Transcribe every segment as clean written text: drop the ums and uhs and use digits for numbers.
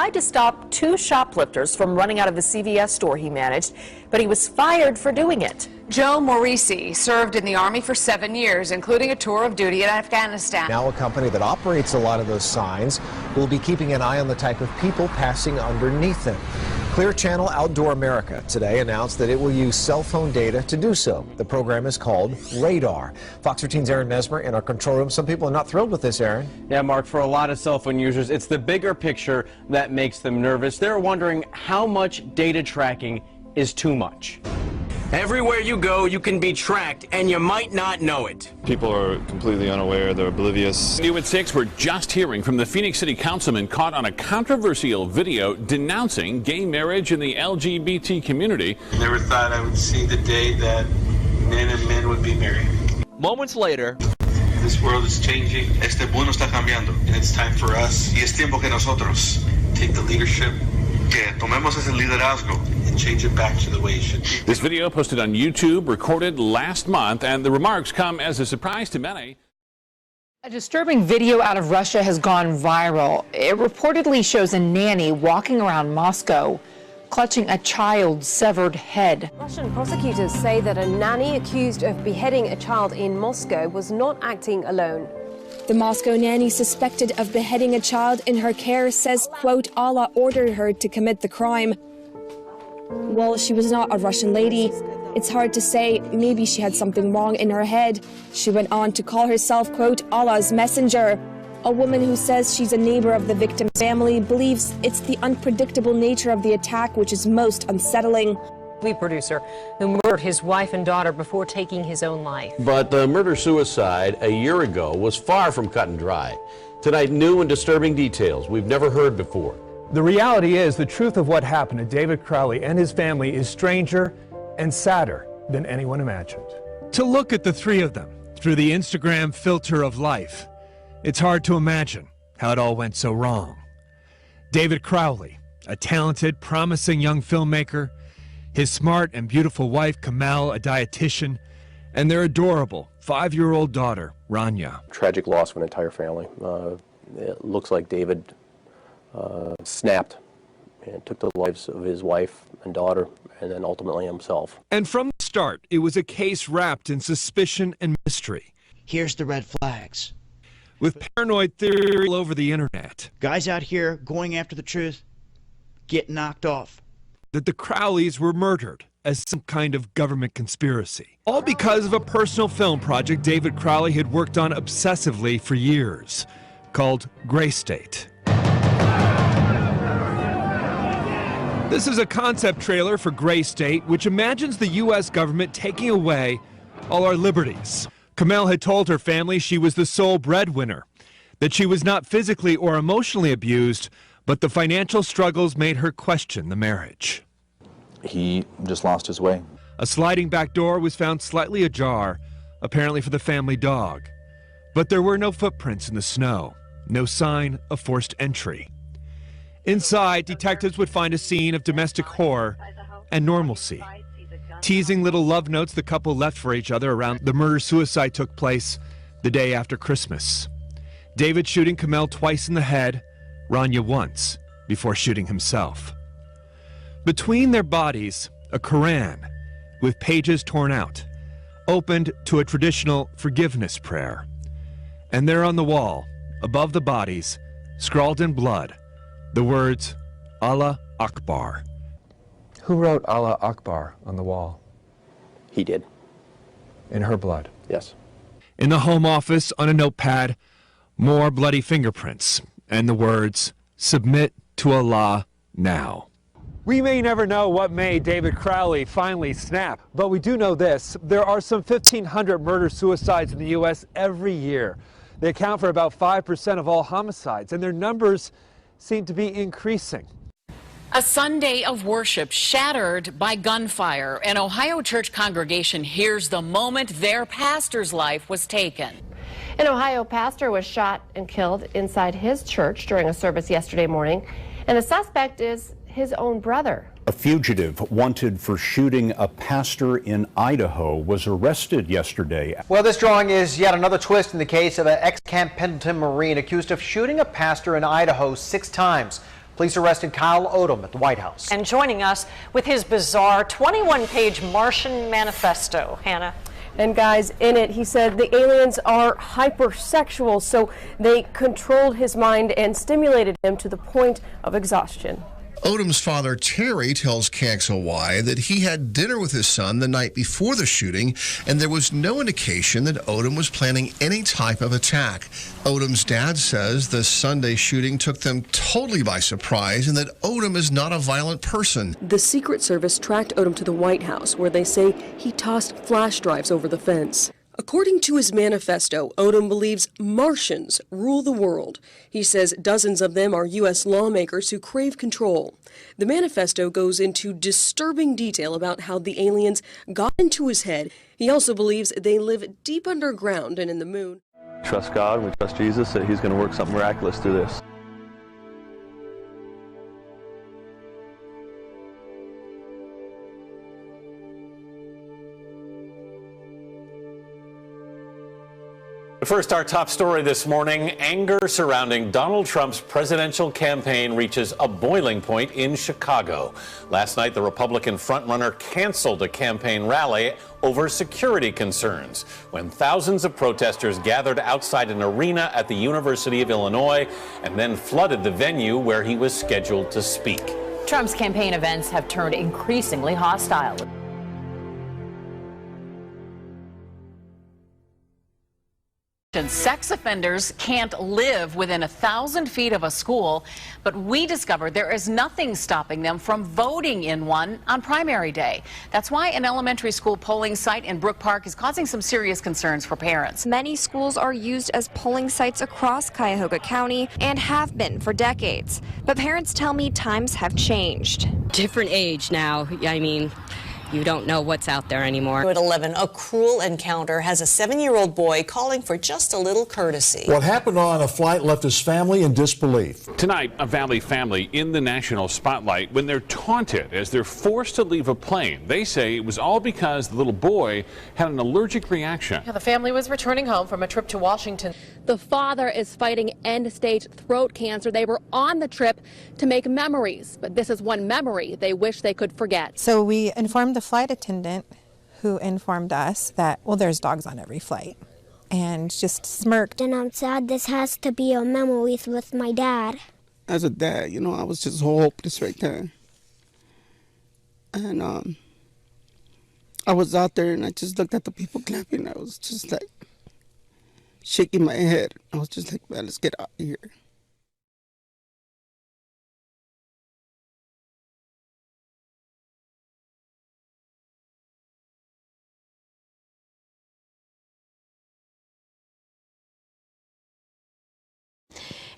tried to stop two shoplifters from running out of the CVS store he managed, but he was fired for doing it. Joe Morisi served in the Army for 7 years, including a tour of duty in Afghanistan. Now a company that operates a lot of those signs will be keeping an eye on the type of people passing underneath them. Clear Channel Outdoor America today announced that it will use cell phone data to do so. The program is called Radar. Fox 13's Aaron Mesmer in our control room. Some people are not thrilled with this, Aaron. Yeah, Mark, for a lot of cell phone users, it's the bigger picture that makes them nervous. They're wondering how much data tracking is too much. Everywhere you go, you can be tracked, and you might not know it. People are completely unaware, they're oblivious. New at 6, we're just hearing from the Phoenix City councilman caught on a controversial video denouncing gay marriage in the LGBT community. Never thought I would see the day that men and men would be married. Moments later, this world is changing. Este mundo está cambiando, and it's time for us. Y es tiempo que nosotros take the leadership, que tomemos ese liderazgo and change it back to the way it should be. This video posted on YouTube, recorded last month, and the remarks come as a surprise to many. A disturbing video out of Russia has gone viral. It reportedly shows a nanny walking around Moscow, clutching a child's severed head. Russian prosecutors say that a nanny accused of beheading a child in Moscow was not acting alone. The Moscow nanny suspected of beheading a child in her care says, quote, Allah ordered her to commit the crime. Well, she was not a Russian lady. It's hard to say. Maybe she had something wrong in her head. She went on to call herself, quote, Allah's messenger. A woman who says she's a neighbor of the victim's family believes it's the unpredictable nature of the attack which is most unsettling. Producer who murdered his wife and daughter before taking his own life. But the murder-suicide a year ago was far from cut and dry. Tonight, new and disturbing details we've never heard before. The reality is the truth of what happened to David Crowley and his family is stranger and sadder than anyone imagined. To look at the three of them through the Instagram filter of life, it's hard to imagine how it all went so wrong. David Crowley, a talented, promising young filmmaker, his smart and beautiful wife, Kamel, a dietitian, and their adorable 5-year-old daughter, Rania. Tragic loss of an entire family. It looks like David snapped and took the lives of his wife and daughter, and then ultimately himself. And from the start, it was a case wrapped in suspicion and mystery. Here's the red flags. With paranoid theory all over the internet. Guys out here going after the truth get knocked off. That the Crowleys were murdered as some kind of government conspiracy. All because of a personal film project David Crowley had worked on obsessively for years, called Gray State. This is a concept trailer for Gray State, which imagines the U.S. government taking away all our liberties. Kamel had told her family she was the sole breadwinner, that she was not physically or emotionally abused, but the financial struggles made her question the marriage. He just lost his way. A sliding back door was found slightly ajar, apparently for the family dog. But there were no footprints in the snow, no sign of forced entry. Inside, detectives would find a scene of domestic horror and normalcy. Teasing little love notes the couple left for each other around the murder-suicide took place the day after Christmas. David shooting Kamel twice in the head, Rania once, before shooting himself. Between their bodies, a Quran with pages torn out, opened to a traditional forgiveness prayer. And there on the wall, above the bodies, scrawled in blood, the words, Allah Akbar. Who wrote Allah Akbar on the wall? He did. In her blood? Yes. In the home office, on a notepad, more bloody fingerprints, and the words, submit to Allah now. We may never know what made David Crowley finally snap, but we do know this. There are some 1,500 murder-suicides in the U.S. every year. They account for about 5% of all homicides, and their numbers seem to be increasing. A Sunday of worship shattered by gunfire. An Ohio church congregation hears the moment their pastor's life was taken. An Ohio pastor was shot and killed inside his church during a service yesterday morning, and the suspect is his own brother. A fugitive wanted for shooting a pastor in Idaho was arrested yesterday. Well, this drawing is yet another twist in the case of an ex-Camp Pendleton Marine accused of shooting a pastor in Idaho 6 times. Police arrested Kyle Odom at the White House. And joining us with his bizarre 21-page Martian manifesto, Hannah. And guys, in it, he said the aliens are hypersexual, so they controlled his mind and stimulated him to the point of exhaustion. Odom's father, Terry, tells KXLY that he had dinner with his son the night before the shooting, and there was no indication that Odom was planning any type of attack. Odom's dad says the Sunday shooting took them totally by surprise and that Odom is not a violent person. The Secret Service tracked Odom to the White House, where they say he tossed flash drives over the fence. According to his manifesto, Odom believes Martians rule the world. He says dozens of them are U.S. lawmakers who crave control. The manifesto goes into disturbing detail about how the aliens got into his head. He also believes they live deep underground and in the moon. Trust God, we trust Jesus that he's going to work something miraculous through this. First, our top story this morning, anger surrounding Donald Trump's presidential campaign reaches a boiling point in Chicago. Last night, the Republican frontrunner canceled a campaign rally over security concerns when thousands of protesters gathered outside an arena at the University of Illinois and then flooded the venue where he was scheduled to speak. Trump's campaign events have turned increasingly hostile. Sex offenders can't live within 1,000 feet of a school, but we discovered there is nothing stopping them from voting in one on primary day. That's why an elementary school polling site in Brook Park is causing some serious concerns for parents. Many schools are used as polling sites across Cuyahoga County and have been for decades. But parents tell me times have changed. Different age now. I mean, you don't know what's out there anymore. At 11, a cruel encounter has a 7-year-old boy calling for just a little courtesy. What happened on a flight left his family in disbelief. Tonight, a Valley family in the national spotlight when they're taunted as they're forced to leave a plane. They say it was all because the little boy had an allergic reaction. The family was returning home from a trip to Washington. The father is fighting end-stage throat cancer. They were on the trip to make memories, but this is one memory they wish they could forget. So we informed the flight attendant, who informed us that, well, there's dogs on every flight, and just smirked. And I'm sad this has to be a memory with my dad. As a dad, you know, I was just hopeless right there. And I was out there and I just looked at the people clapping. I was just like shaking my head. I was just like, man, let's get out of here.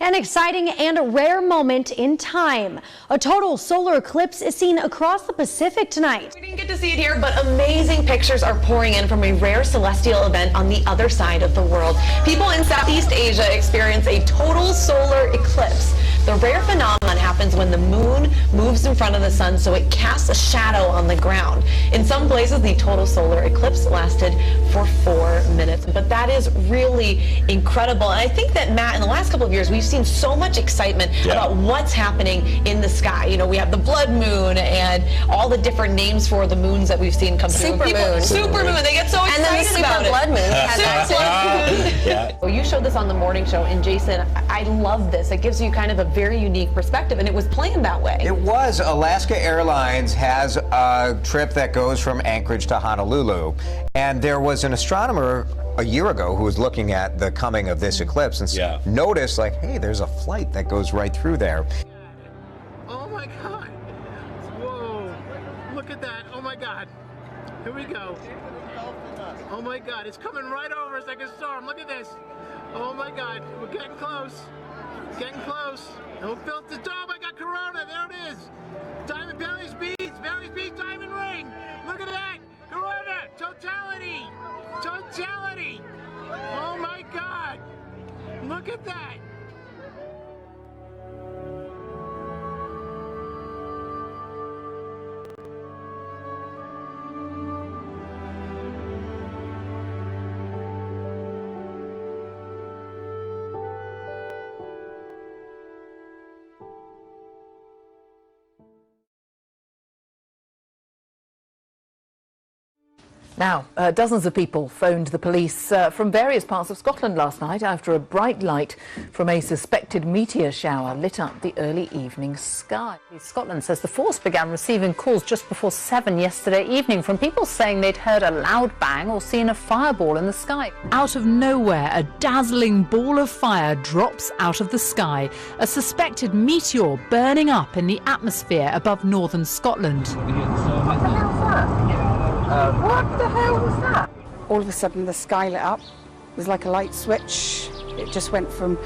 An exciting and rare moment in time. A total solar eclipse is seen across the Pacific tonight. We didn't get to see it here, but amazing pictures are pouring in from a rare celestial event on the other side of the world. People in Southeast Asia experience a total solar eclipse. The rare phenomenon happens when the moon moves in front of the sun, so it casts a shadow on the ground. In some places, the total solar eclipse lasted for 4 minutes, but that is really incredible. And I think that, Matt, in the last couple of years, we've seen so much excitement about what's happening in the sky. You know, we have the blood moon and all the different names for the moons that we've seen come through. Super moon. They get so excited about it. And then the super blood moon. Yeah. Well, you showed this on the morning show, and Jason, I love this. It gives you kind of a very unique perspective, and it was planned that way. It was. Alaska Airlines has a trip that goes from Anchorage to Honolulu, and there was an astronomer a year ago who was looking at the coming of this eclipse and noticed, like, hey, there's a flight that goes right through there. Oh my God! Whoa! Look at that! Oh my God! Here we go! Oh my God! It's coming right over us like a storm. Look at this! Oh my God! We're getting close. Getting close. No filter. Oh my God! Corona! There it is! Diamond Belly's Beach! Belly's Beach Diamond Ring! Look at that! Corona! Totality! Totality! Oh my God! Look at that! Now, dozens of people phoned the police from various parts of Scotland last night after a bright light from a suspected meteor shower lit up the early evening sky. Scotland says the force began receiving calls just before 7 yesterday evening from people saying they'd heard a loud bang or seen a fireball in the sky. Out of nowhere, a dazzling ball of fire drops out of the sky, a suspected meteor burning up in the atmosphere above northern Scotland. What the hell was that? All of a sudden the sky lit up. It was like a light switch. It just went from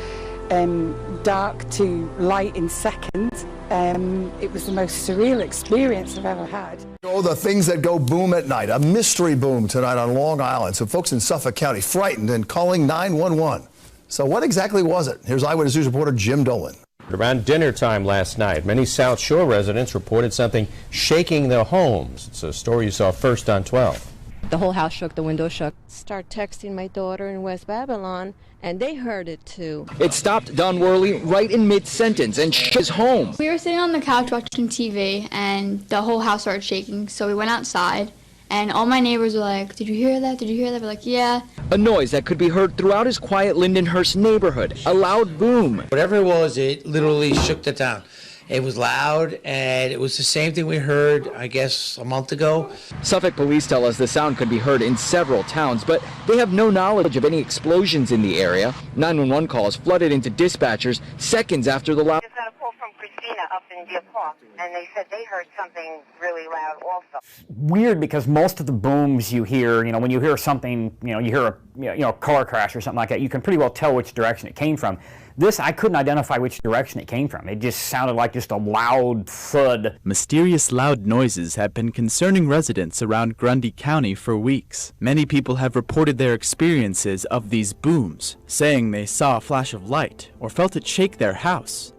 dark to light in seconds. It was the most surreal experience I've ever had. Oh, the things that go boom at night. A mystery boom tonight on Long Island. So folks in Suffolk County frightened and calling 911. So what exactly was it? Here's Eyewitness News reporter Jim Dolan. Around dinner time last night, many South Shore residents reported something shaking their homes. It's a story you saw first on 12. The whole house shook, the windows shook. Start texting my daughter in West Babylon, and they heard it too. It stopped Don Worley right in mid-sentence and shook his home. We were sitting on the couch watching TV, and the whole house started shaking, so we went outside. And all my neighbors were like, "Did you hear that? Did you hear that?" We're like, "Yeah." A noise that could be heard throughout his quiet Lindenhurst neighborhood. A loud boom. Whatever it was, it literally shook the town. It was loud, and it was the same thing we heard, I guess, a month ago. Suffolk police tell us the sound could be heard in several towns, but they have no knowledge of any explosions in the area. 911 calls flooded into dispatchers seconds after the loud... I just got a call from Christina up in Deer Park, and they said they heard something really loud also. Weird, because most of the booms you hear, when you hear something, you hear a car crash or something like that, you can pretty well tell which direction it came from. This, I couldn't identify which direction it came from. It just sounded like just a loud thud. Mysterious loud noises have been concerning residents around Grundy County for weeks. Many people have reported their experiences of these booms, saying they saw a flash of light or felt it shake their house.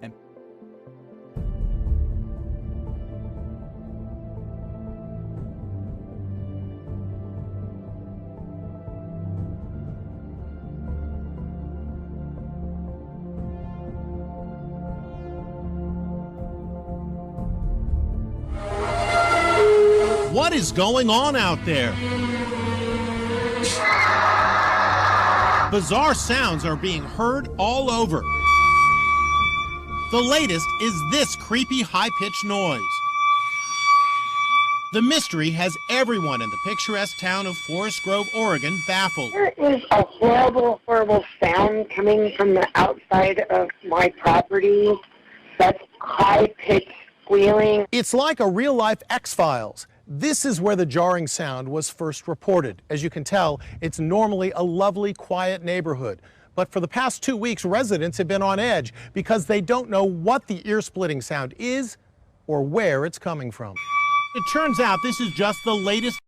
What is going on out there? Bizarre sounds are being heard all over. The latest is this creepy high-pitched noise. The mystery has everyone in the picturesque town of Forest Grove, Oregon, baffled. There is a horrible, horrible sound coming from the outside of my property. That's high-pitched squealing. It's like a real-life X-Files. This is where the jarring sound was first reported. As you can tell, it's normally a lovely, quiet neighborhood. But for the past 2 weeks, residents have been on edge because they don't know what the ear-splitting sound is or where it's coming from. It turns out this is just the latest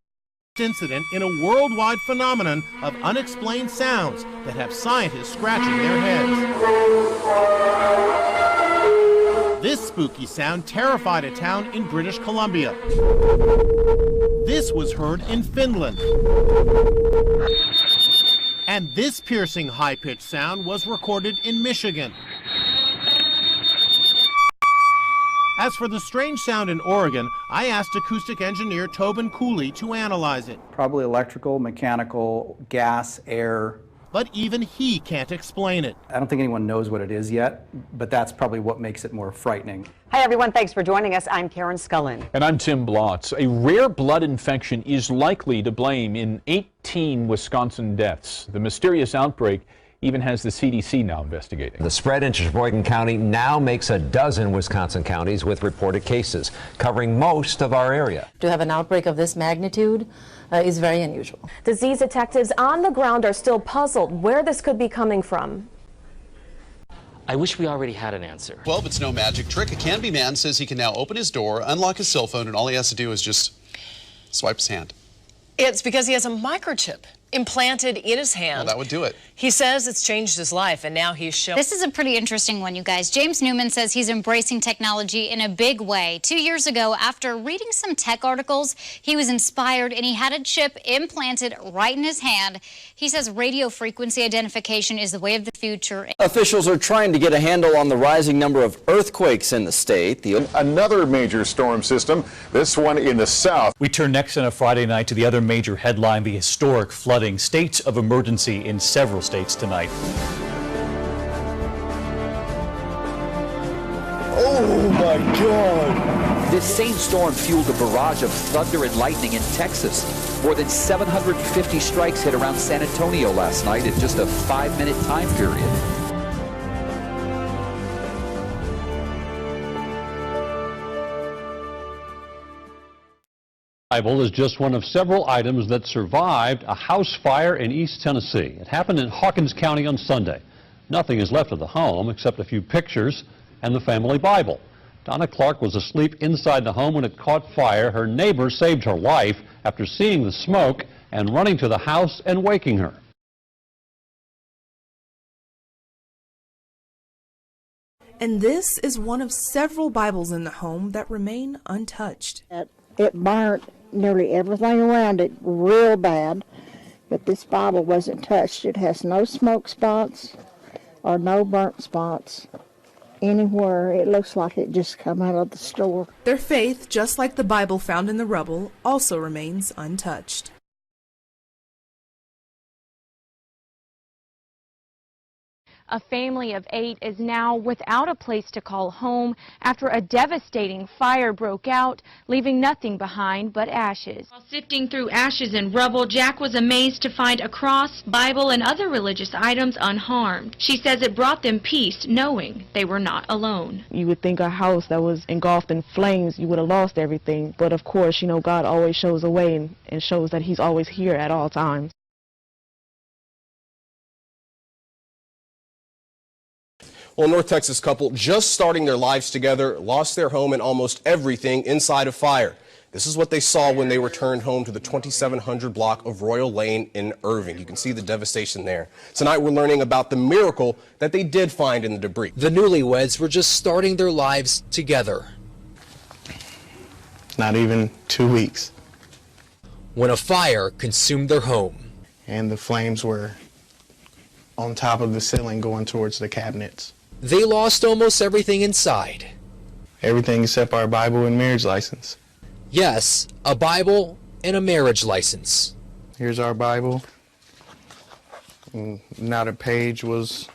incident in a worldwide phenomenon of unexplained sounds that have scientists scratching their heads. This spooky sound terrified a town in British Columbia. This was heard in Finland. And this piercing high-pitched sound was recorded in Michigan. As for the strange sound in Oregon, I asked acoustic engineer Tobin Cooley to analyze it. Probably electrical, mechanical, gas, air. But even he can't explain it. I don't think anyone knows what it is yet, but that's probably what makes it more frightening. Hi, everyone. Thanks for joining us. I'm Karen Scullin. And I'm Tim Blotz. A rare blood infection is likely to blame in 18 Wisconsin deaths. The mysterious outbreak even has the CDC now investigating. The spread in Sheboygan County now makes a dozen Wisconsin counties with reported cases, covering most of our area. To have an outbreak of this magnitude is very unusual. Disease detectives on the ground are still puzzled where this could be coming from. I wish we already had an answer. Well, it's no magic trick. A Canby man says he can now open his door, unlock his cell phone, and all he has to do is just swipe his hand. It's because he has a microchip implanted in his hand. Well, that would do it. He says it's changed his life, and now he's showing. This is a pretty interesting one, you guys. James Newman says he's embracing technology in a big way. 2 years ago, after reading some tech articles, he was inspired and he had a chip implanted right in his hand. He says radio frequency identification is the way of the future. Officials are trying to get a handle on the rising number of earthquakes in the state. Another major storm system, this one in the south. We turn next on a Friday night to the other major headline, the historic flooding. States of emergency in several states tonight. Oh my God! This same storm fueled a barrage of thunder and lightning in Texas. More than 750 strikes hit around San Antonio last night in just a 5-minute time period. Bible is just one of several items that survived a house fire in East Tennessee. It happened in Hawkins County on Sunday. Nothing is left of the home except a few pictures and the family Bible. Donna Clark was asleep inside the home when it caught fire. Her neighbor saved her life after seeing the smoke and running to the house and waking her. And this is one of several Bibles in the home that remain untouched. It burnt nearly everything around it real bad, but this Bible wasn't touched. It has no smoke spots or no burnt spots anywhere. It looks like it just come out of the store. Their faith, just like the Bible found in the rubble, also remains untouched. A family of 8 is now without a place to call home after a devastating fire broke out, leaving nothing behind but ashes. While sifting through ashes and rubble, Jack was amazed to find a cross, Bible, and other religious items unharmed. She says it brought them peace, knowing they were not alone. You would think a house that was engulfed in flames, you would have lost everything. But of course, you know, God always shows a way and shows that He's always here at all times. Well, a North Texas couple just starting their lives together lost their home and almost everything inside a fire. This is what they saw when they returned home to the 2700 block of Royal Lane in Irving. You can see the devastation there. Tonight we're learning about the miracle that they did find in the debris. The newlyweds were just starting their lives together. Not even 2 weeks. When a fire consumed their home. And the flames were on top of the ceiling going towards the cabinets. They lost almost everything inside. Everything except our Bible and marriage license. Yes, a Bible and a marriage license. Here's our Bible. And not a page was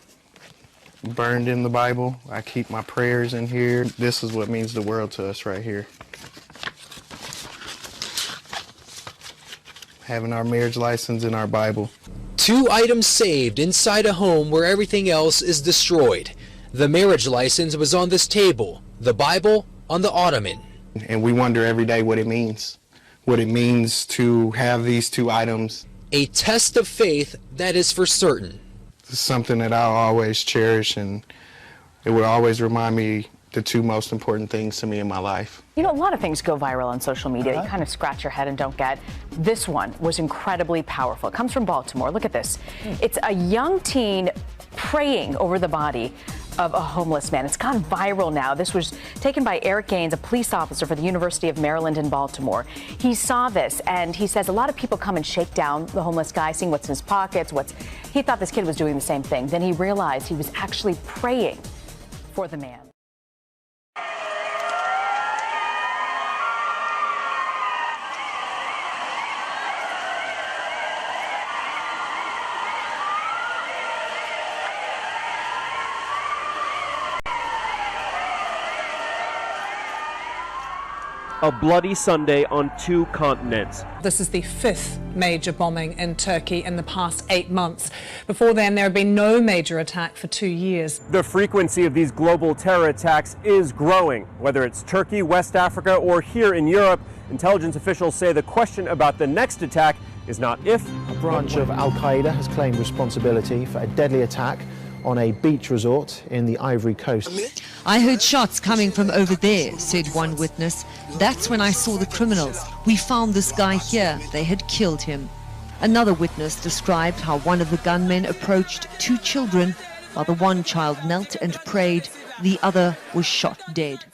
burned in the Bible. I keep my prayers in here. This is what means the world to us right here. Having our marriage license and our Bible. 2 items saved inside a home where everything else is destroyed. The marriage license was on this table, the Bible on the ottoman. And we wonder every day what it means to have these 2 items. A test of faith that is for certain. It's something that I'll always cherish, and it will always remind me the 2 most important things to me in my life. You know, a lot of things go viral on social media. You kind of scratch your head and don't get. This one was incredibly powerful. It comes from Baltimore. Look at this. It's a young teen praying over the body of a homeless man. It's gone viral now. This was taken by Eric Gaines, a police officer for the University of Maryland in Baltimore. He saw this and he says a lot of people come and shake down the homeless guy, seeing what's in his pockets, he thought this kid was doing the same thing. Then he realized he was actually praying for the man. A bloody Sunday on 2 continents. This is the 5th major bombing in Turkey in the past 8 months. Before then, there had been no major attack for 2 years. The frequency of these global terror attacks is growing. Whether it's Turkey, West Africa, or here in Europe, intelligence officials say the question about the next attack is not if. A branch of Al-Qaeda has claimed responsibility for a deadly attack on a beach resort in the Ivory Coast. I heard shots coming from over there, said one witness. That's when I saw the criminals. We found this guy here. They had killed him. Another witness described how one of the gunmen approached 2 children while the one child knelt and prayed. The other was shot dead.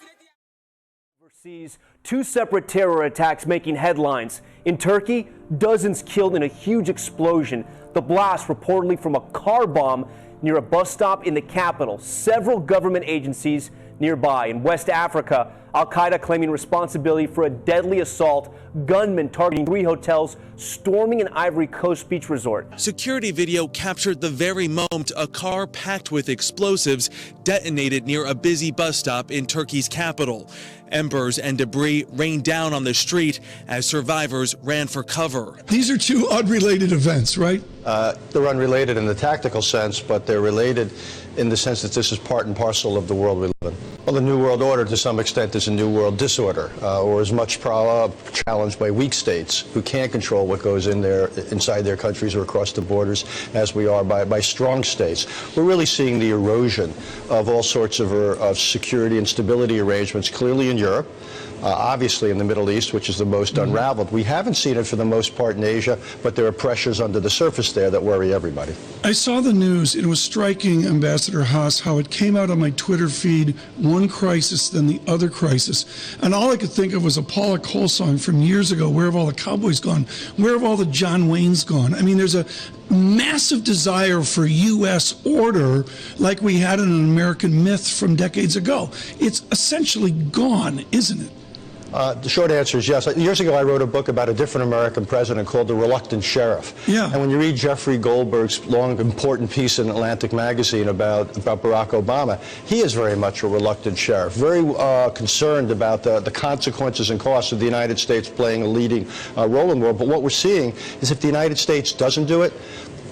Overseas, 2 separate terror attacks making headlines. In Turkey, dozens killed in a huge explosion. The blast reportedly from a car bomb near a bus stop in the capital. Several government agencies nearby. In West Africa, Al-Qaeda claiming responsibility for a deadly assault, gunmen targeting 3 hotels, storming an Ivory Coast beach resort. Security video captured the very moment a car packed with explosives detonated near a busy bus stop in Turkey's capital. Embers and debris rained down on the street as survivors ran for cover. These are 2 unrelated events, right? They're unrelated in the tactical sense, but they're related in the sense that this is part and parcel of the world we live in. Well, the New World Order, to some extent, is a New World disorder, or is much challenged by weak states who can't control what goes in there, inside their countries or across the borders, as we are by strong states. We're really seeing the erosion of all sorts of security and stability arrangements, clearly in Europe, obviously in the Middle East, which is the most unraveled. We haven't seen it for the most part in Asia, but there are pressures under the surface there that worry everybody. I saw the news. It was striking, Ambassador Haas, how it came out on my Twitter feed, one crisis, then the other crisis. And all I could think of was a Paula Cole song from years ago, Where Have All the Cowboys Gone? Where have all the John Waynes gone? I mean, there's a massive desire for U.S. order like we had in an American myth from decades ago. It's essentially gone, isn't it? The short answer is yes. Years ago, I wrote a book about a different American president called The Reluctant Sheriff. Yeah. And when you read Jeffrey Goldberg's long, important piece in Atlantic magazine about Barack Obama, he is very much a reluctant sheriff, very concerned about the consequences and costs of the United States playing a leading role in the world. But what we're seeing is if the United States doesn't do it,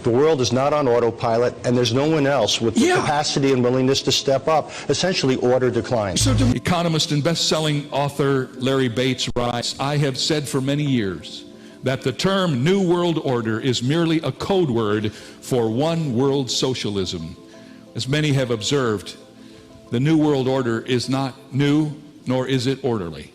the world is not on autopilot, and there's no one else with the capacity and willingness to step up. Essentially, order declines. Economist and best-selling author Larry Bates writes, I have said for many years that the term New World Order is merely a code word for one world socialism. As many have observed, the New World Order is not new, nor is it orderly.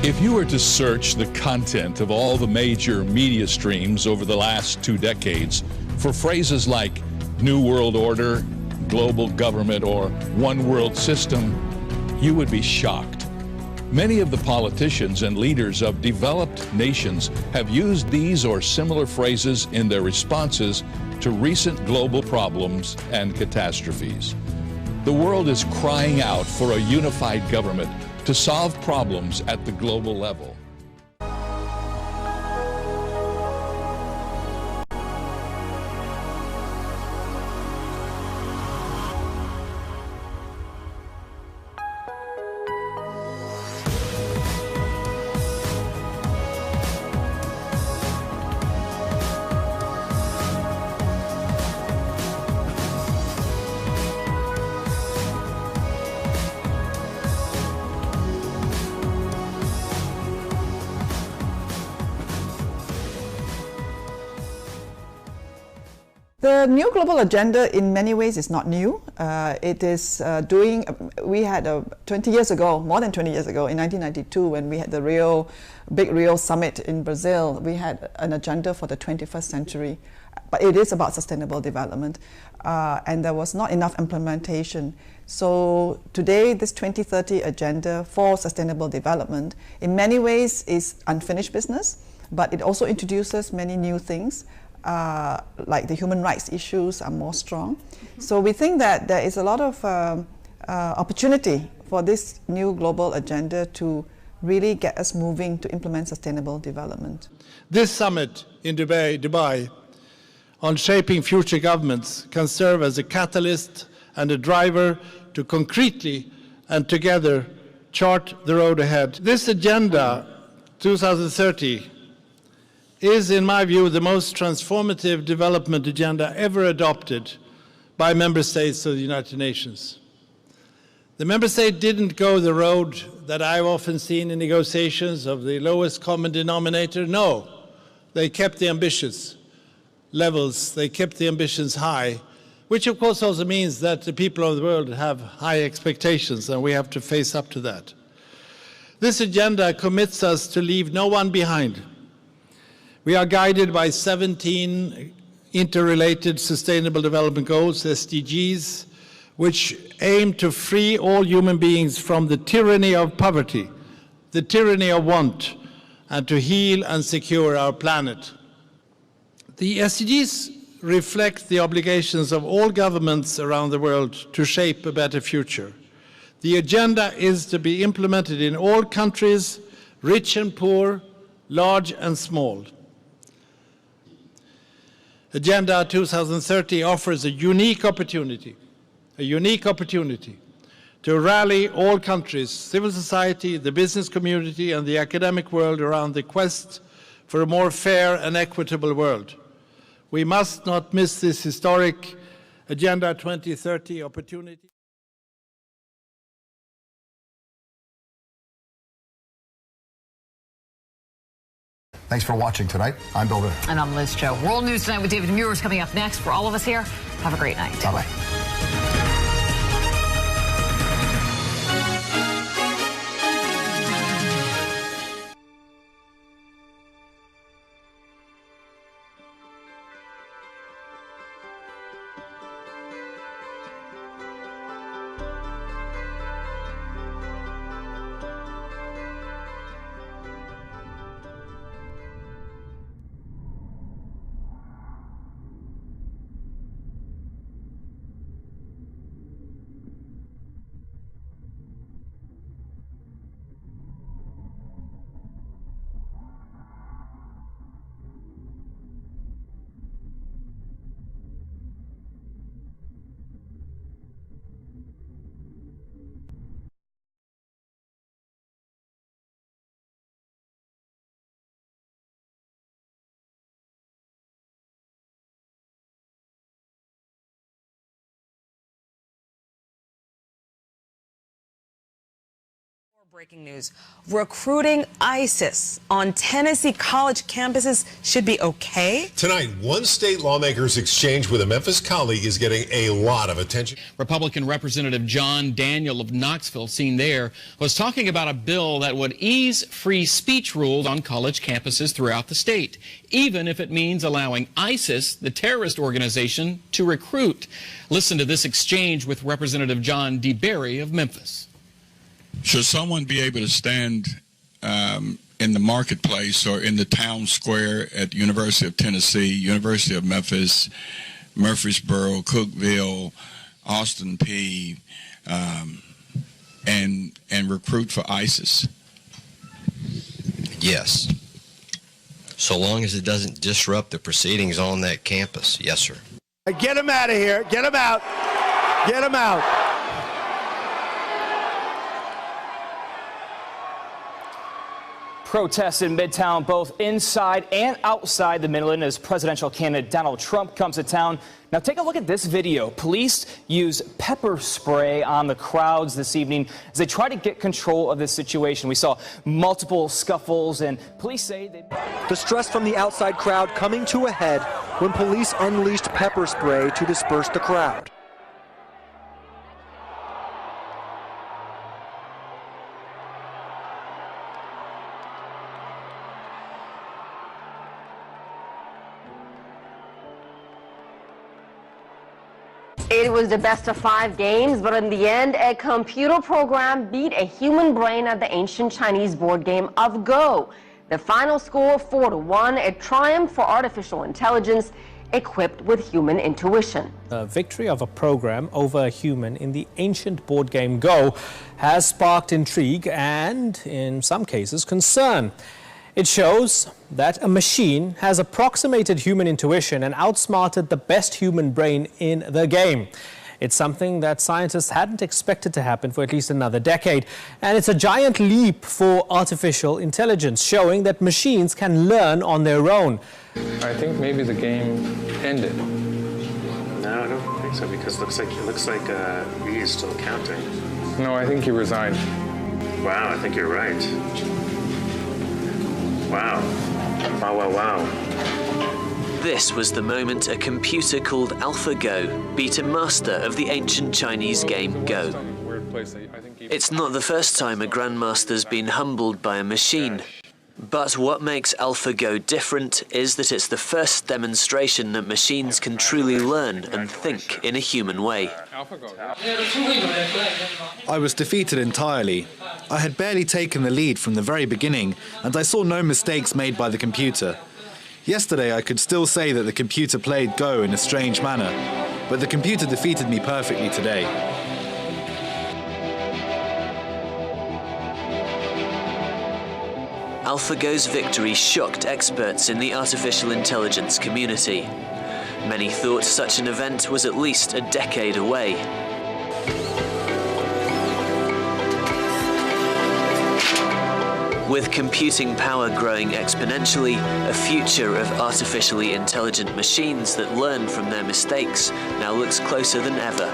If you were to search the content of all the major media streams over the last 2 decades for phrases like New World Order, global government, or one world system, you would be shocked. Many of the politicians and leaders of developed nations have used these or similar phrases in their responses to recent global problems and catastrophes. The world is crying out for a unified government to solve problems at the global level. The new global agenda in many ways is not new. It is we had 20 years ago, more than 20 years ago, in 1992, when we had the big Rio summit in Brazil, we had an agenda for the 21st century. But it is about sustainable development, and there was not enough implementation. So today, this 2030 agenda for sustainable development, in many ways, is unfinished business, but it also introduces many new things. Like the human rights issues are more strong. So we think that there is a lot of opportunity for this new global agenda to really get us moving to implement sustainable development. This summit in Dubai on shaping future governments can serve as a catalyst and a driver to concretely and together chart the road ahead. This agenda, 2030, is, in my view, the most transformative development agenda ever adopted by member states of the United Nations. The member state didn't go the road that I've often seen in negotiations of the lowest common denominator. No, they kept the ambitious levels, they kept the ambitions high, which of course also means that the people of the world have high expectations, and we have to face up to that. This agenda commits us to leave no one behind. We are guided by 17 interrelated Sustainable Development Goals, SDGs, which aim to free all human beings from the tyranny of poverty, the tyranny of want, and to heal and secure our planet. The SDGs reflect the obligations of all governments around the world to shape a better future. The agenda is to be implemented in all countries, rich and poor, large and small. Agenda 2030 offers a unique opportunity to rally all countries, civil society, the business community, and the academic world around the quest for a more fair and equitable world. We must not miss this historic Agenda 2030 opportunity. Thanks for watching tonight. I'm Bill Ritter. And I'm Liz Cho. World News Tonight with David Muir is coming up next. For all of us here, have a great night. Bye-bye. Breaking news. Recruiting ISIS on Tennessee college campuses should be okay? Tonight, one state lawmaker's exchange with a Memphis colleague is getting a lot of attention. Republican Representative John Daniel of Knoxville, seen there, was talking about a bill that would ease free speech rules on college campuses throughout the state, even if it means allowing ISIS, the terrorist organization, to recruit. Listen to this exchange with Representative John D. Berry of Memphis. Should someone be able to stand in the marketplace or in the town square at the University of Tennessee, University of Memphis, Murfreesboro, Cookeville, Austin Peay, and recruit for ISIS? Yes. So long as it doesn't disrupt the proceedings on that campus. Yes, sir. Get them out of here. Get them out. Get them out. Protests in Midtown, both inside and outside the Midland, as presidential candidate Donald Trump comes to town. Now take a look at this video. Police use pepper spray on the crowds this evening as they try to get control of this situation. We saw multiple scuffles, and police say the stress from the outside crowd coming to a head when police unleashed pepper spray to disperse the crowd. It was the best of 5 games, but in the end, a computer program beat a human brain at the ancient Chinese board game of Go. The final score, 4-1, a triumph for artificial intelligence equipped with human intuition. The victory of a program over a human in the ancient board game Go has sparked intrigue and, in some cases, concern. It shows that a machine has approximated human intuition and outsmarted the best human brain in the game. It's something that scientists hadn't expected to happen for at least another decade. And it's a giant leap for artificial intelligence, showing that machines can learn on their own. I think maybe the game ended. No, I don't think so, because it looks like he is still counting. No, I think he resigned. Wow, I think you're right. Wow. Wow, wow, wow. This was the moment a computer called AlphaGo beat a master of the ancient Chinese game Go. Weird place. It's not the first time a grandmaster's been humbled by a machine. But what makes AlphaGo different is that it's the first demonstration that machines can truly learn and think in a human way. I was defeated entirely. I had barely taken the lead from the very beginning, and I saw no mistakes made by the computer. Yesterday I could still say that the computer played Go in a strange manner, but the computer defeated me perfectly today. AlphaGo's victory shocked experts in the artificial intelligence community. Many thought such an event was at least a decade away. With computing power growing exponentially, a future of artificially intelligent machines that learn from their mistakes now looks closer than ever.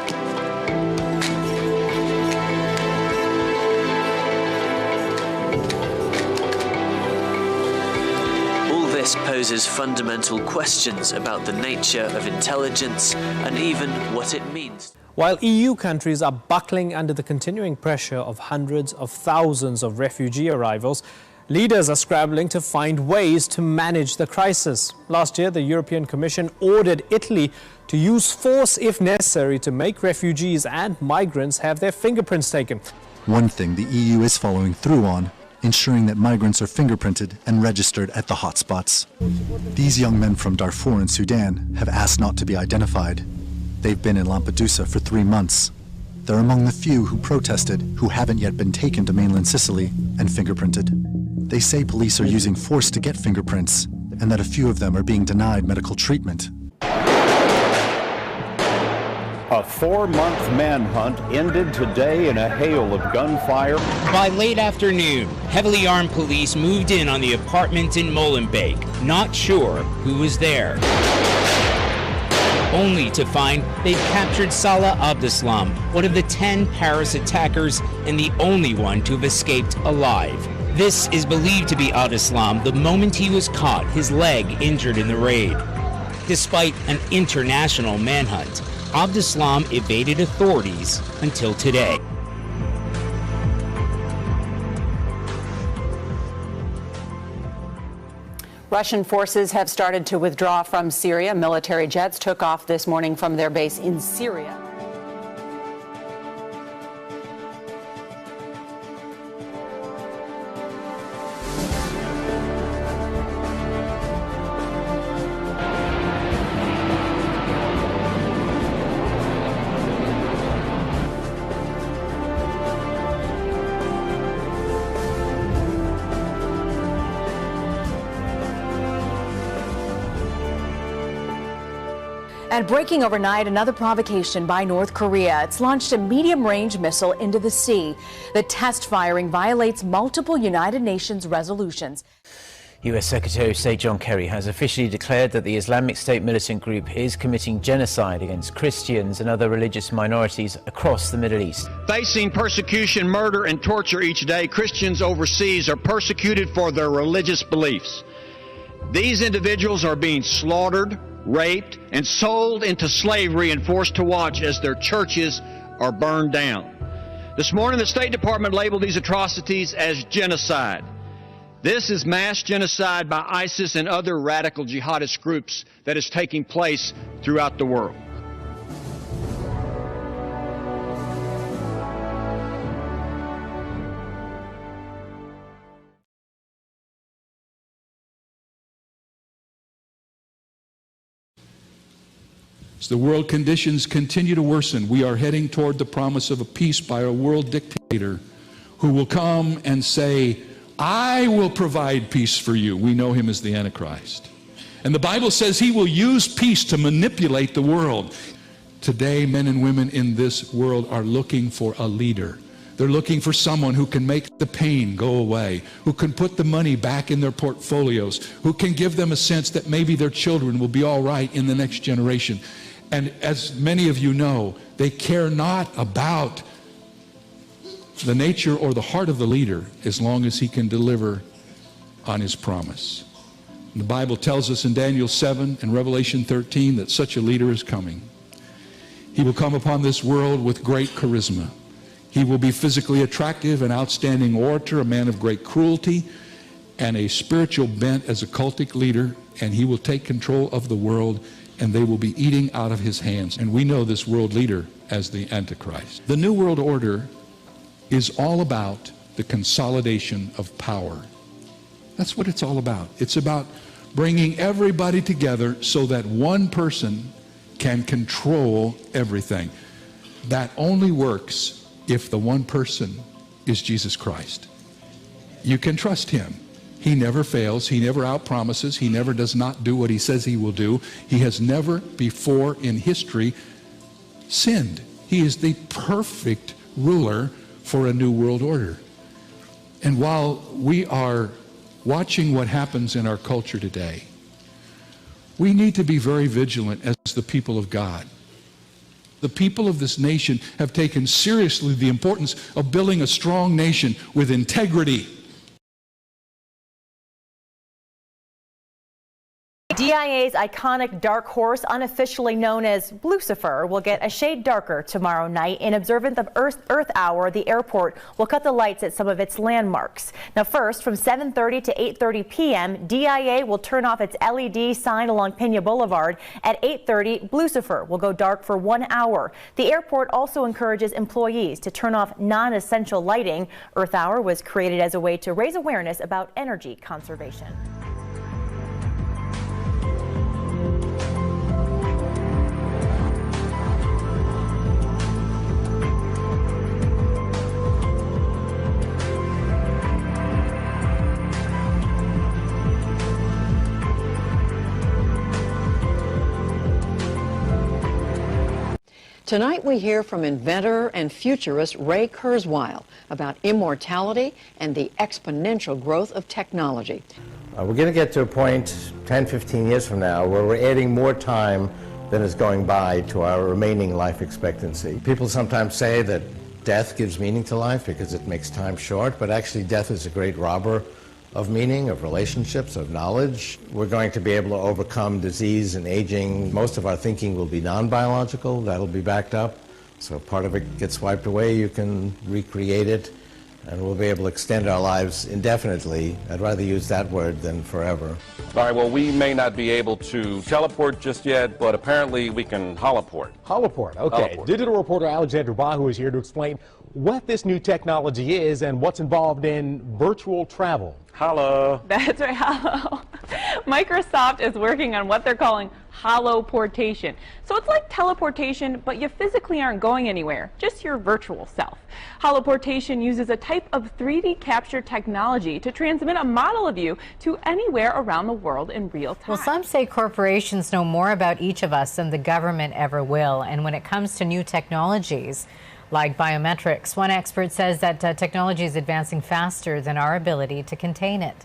All this poses fundamental questions about the nature of intelligence and even what it means. While EU countries are buckling under the continuing pressure of hundreds of thousands of refugee arrivals, leaders are scrambling to find ways to manage the crisis. Last year, the European Commission ordered Italy to use force if necessary to make refugees and migrants have their fingerprints taken. One thing the EU is following through on, ensuring that migrants are fingerprinted and registered at the hotspots. These young men from Darfur and Sudan have asked not to be identified. They've been in Lampedusa for 3 months. They're among the few who protested who haven't yet been taken to mainland Sicily and fingerprinted. They say police are using force to get fingerprints and that a few of them are being denied medical treatment. A 4-month manhunt ended today in a hail of gunfire. By late afternoon, heavily armed police moved in on the apartment in Molenbeek, not sure who was there. Only to find they've captured Salah Abdeslam, one of the 10 Paris attackers and the only one to have escaped alive. This is believed to be Abdeslam the moment he was caught, his leg injured in the raid. Despite an international manhunt, Abdeslam evaded authorities until today. Russian forces have started to withdraw from Syria. Military jets took off this morning from their base in Syria. And breaking overnight, another provocation by North Korea. It's launched a medium-range missile into the sea. The test firing violates multiple United Nations resolutions. U.S. Secretary of State John Kerry has officially declared that the Islamic State militant group is committing genocide against Christians and other religious minorities across the Middle East. Facing persecution, murder, and torture each day, Christians overseas are persecuted for their religious beliefs. These individuals are being slaughtered, raped, and sold into slavery and forced to watch as their churches are burned down. This morning, the State Department labeled these atrocities as genocide. This is mass genocide by ISIS and other radical jihadist groups that is taking place throughout the world. As the world conditions continue to worsen, we are heading toward the promise of a peace by a world dictator who will come and say, I will provide peace for you. We know him as the Antichrist. And the Bible says he will use peace to manipulate the world. Today, men and women in this world are looking for a leader. They're looking for someone who can make the pain go away, who can put the money back in their portfolios, who can give them a sense that maybe their children will be all right in the next generation. And as many of you know, they care not about the nature or the heart of the leader as long as he can deliver on his promise. And the Bible tells us in Daniel 7 and Revelation 13 that such a leader is coming. He will come upon this world with great charisma. He will be physically attractive, an outstanding orator, a man of great cruelty, and a spiritual bent as a cultic leader, and he will take control of the world, and they will be eating out of his hands. And we know this world leader as the Antichrist. The New World Order is all about the consolidation of power. That's what it's all about. It's about bringing everybody together so that one person can control everything. That only works if the one person is Jesus Christ. You can trust him. He never fails. He never outpromises. He never does not do what he says he will do. He has never before in history sinned. He is the perfect ruler for a new world order. And while we are watching what happens in our culture today, we need to be very vigilant as the people of God. The people of this nation have taken seriously the importance of building a strong nation with integrity. DIA's iconic dark horse, unofficially known as Lucifer, will get a shade darker tomorrow night. In observance of Earth Hour, the airport will cut the lights at some of its landmarks. Now first, from 7:30 to 8:30 p.m., DIA will turn off its LED sign along Pena Boulevard. At 8:30, Lucifer will go dark for 1 hour. The airport also encourages employees to turn off non-essential lighting. Earth Hour was created as a way to raise awareness about energy conservation. Tonight we hear from inventor and futurist Ray Kurzweil about immortality and the exponential growth of technology. We're going to get to a point 10, 15 years from now where we're adding more time than is going by to our remaining life expectancy. People sometimes say that death gives meaning to life because it makes time short, but actually death is a great robber of meaning, of relationships, of knowledge. We're going to be able to overcome disease and aging. Most of our thinking will be non-biological. That'll be backed up. So if part of it gets wiped away, you can recreate it, and we'll be able to extend our lives indefinitely. I'd rather use that word than forever. All right, well, we may not be able to teleport just yet, but apparently we can holoport. Holoport, okay. Holoport. Digital reporter Alexander Bahu is here to explain what this new technology is and what's involved in virtual travel. Hello. That's right, hello. Microsoft is working on what they're calling holoportation. So it's like teleportation, but you physically aren't going anywhere, just your virtual self. Holoportation uses a type of 3D capture technology to transmit a model of you to anywhere around the world in real time. Well, some say corporations know more about each of us than the government ever will. And when it comes to new technologies, like biometrics, one expert says that technology is advancing faster than our ability to contain it.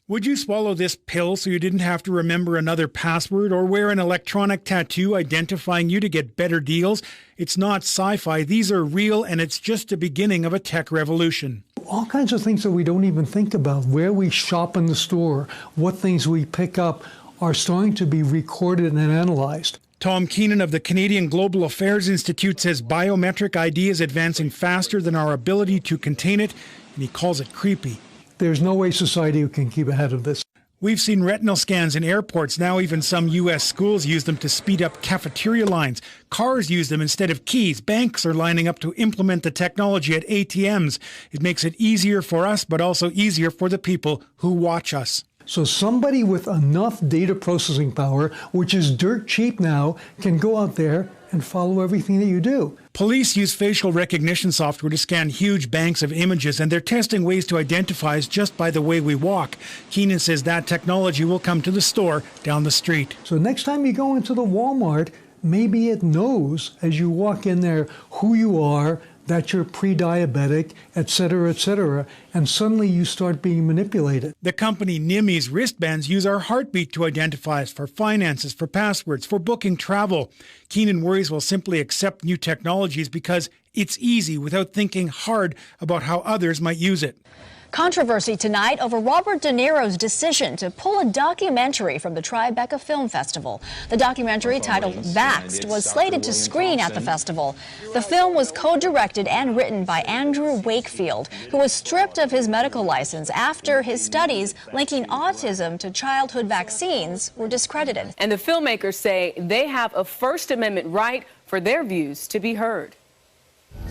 Would you swallow this pill so you didn't have to remember another password or wear an electronic tattoo identifying you to get better deals? It's not sci-fi. These are real, and it's just the beginning of a tech revolution. All kinds of things that we don't even think about, where we shop in the store, what things we pick up, are starting to be recorded and analyzed. Tom Keenan of the Canadian Global Affairs Institute says biometric ID is advancing faster than our ability to contain it, and he calls it creepy. There's no way society can keep ahead of this. We've seen retinal scans in airports. Now even some U.S. schools use them to speed up cafeteria lines. Cars use them instead of keys. Banks are lining up to implement the technology at ATMs. It makes it easier for us, but also easier for the people who watch us. So somebody with enough data processing power, which is dirt cheap now, can go out there and follow everything that you do. Police use facial recognition software to scan huge banks of images, and they're testing ways to identify us just by the way we walk. Keenan says that technology will come to the store down the street. So next time you go into the Walmart, maybe it knows as you walk in there who you are, that you're pre-diabetic, et cetera, and suddenly you start being manipulated. The company Nimi's wristbands use our heartbeat to identify us for finances, for passwords, for booking travel. Keenan worries we'll simply accept new technologies because it's easy without thinking hard about how others might use it. Controversy tonight over Robert De Niro's decision to pull a documentary from the Tribeca Film Festival. The documentary, titled Vaxxed, was slated to screen at the festival. The film was co-directed and written by Andrew Wakefield, who was stripped of his medical license after his studies linking autism to childhood vaccines were discredited. And the filmmakers say they have a First Amendment right for their views to be heard.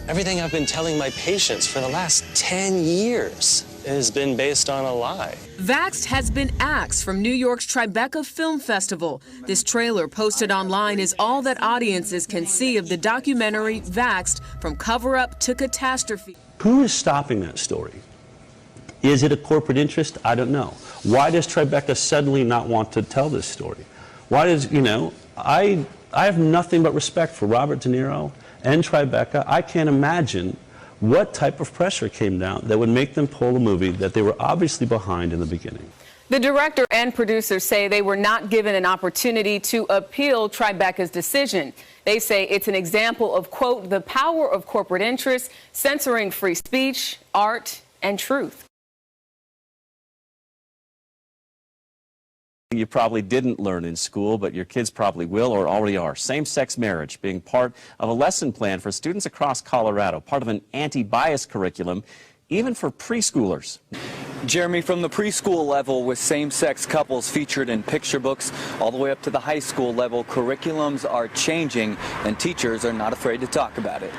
Everything I've been telling my patients for the last 10 years has been based on a lie. Vaxxed has been axed from New York's Tribeca Film Festival. This trailer posted online is all that audiences can see of the documentary Vaxxed, from cover-up to catastrophe. Who is stopping that story? Is it a corporate interest? I don't know. Why does Tribeca suddenly not want to tell this story? Why does, I have nothing but respect for Robert De Niro and Tribeca. I can't imagine what type of pressure came down that would make them pull a movie that they were obviously behind in the beginning. The director and producers say they were not given an opportunity to appeal Tribeca's decision. They say it's an example of, quote, the power of corporate interests censoring free speech, art, and truth. You probably didn't learn in school, but your kids probably will or already are. Same-sex marriage being part of a lesson plan for students across Colorado, part of an anti-bias curriculum, even for preschoolers. Jeremy, from the preschool level with same-sex couples featured in picture books all the way up to the high school level, curriculums are changing and teachers are not afraid to talk about it.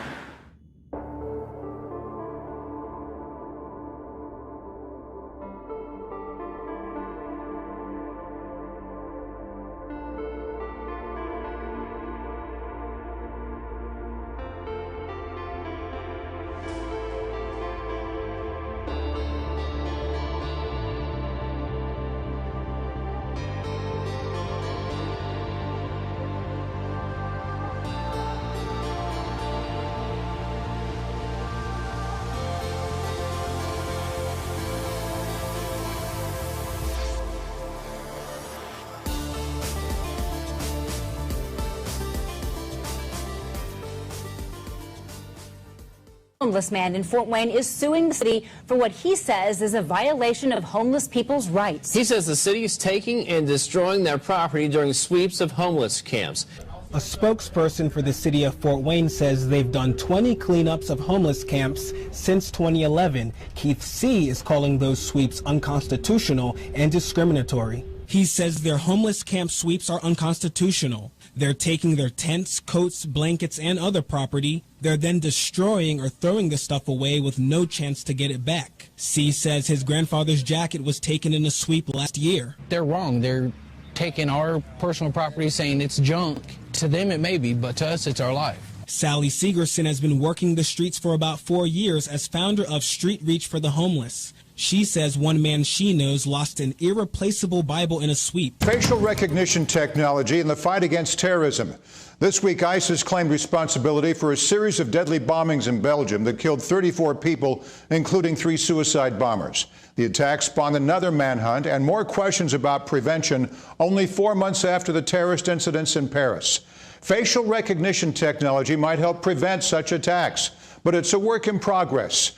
Homeless man in Fort Wayne is suing the city for what he says is a violation of homeless people's rights. He says the city is taking and destroying their property during sweeps of homeless camps. A spokesperson for the city of Fort Wayne says they've done 20 cleanups of homeless camps since 2011. Keith C. is calling those sweeps unconstitutional and discriminatory. He says their homeless camp sweeps are unconstitutional. They're taking their tents, coats, blankets, and other property. They're then destroying or throwing the stuff away with no chance to get it back. C says his grandfather's jacket was taken in a sweep last year. They're wrong. They're taking our personal property, saying it's junk. To them it may be, but to us it's our life. Sally Segerson has been working the streets for about 4 years as founder of Street Reach for the Homeless. She says one man she knows lost an irreplaceable Bible in a sweep. Facial recognition technology in the fight against terrorism. This week, ISIS claimed responsibility for a series of deadly bombings in Belgium that killed 34 people, including 3 suicide bombers. The attack spawned another manhunt and more questions about prevention only 4 months after the terrorist incidents in Paris. Facial recognition technology might help prevent such attacks, but it's a work in progress.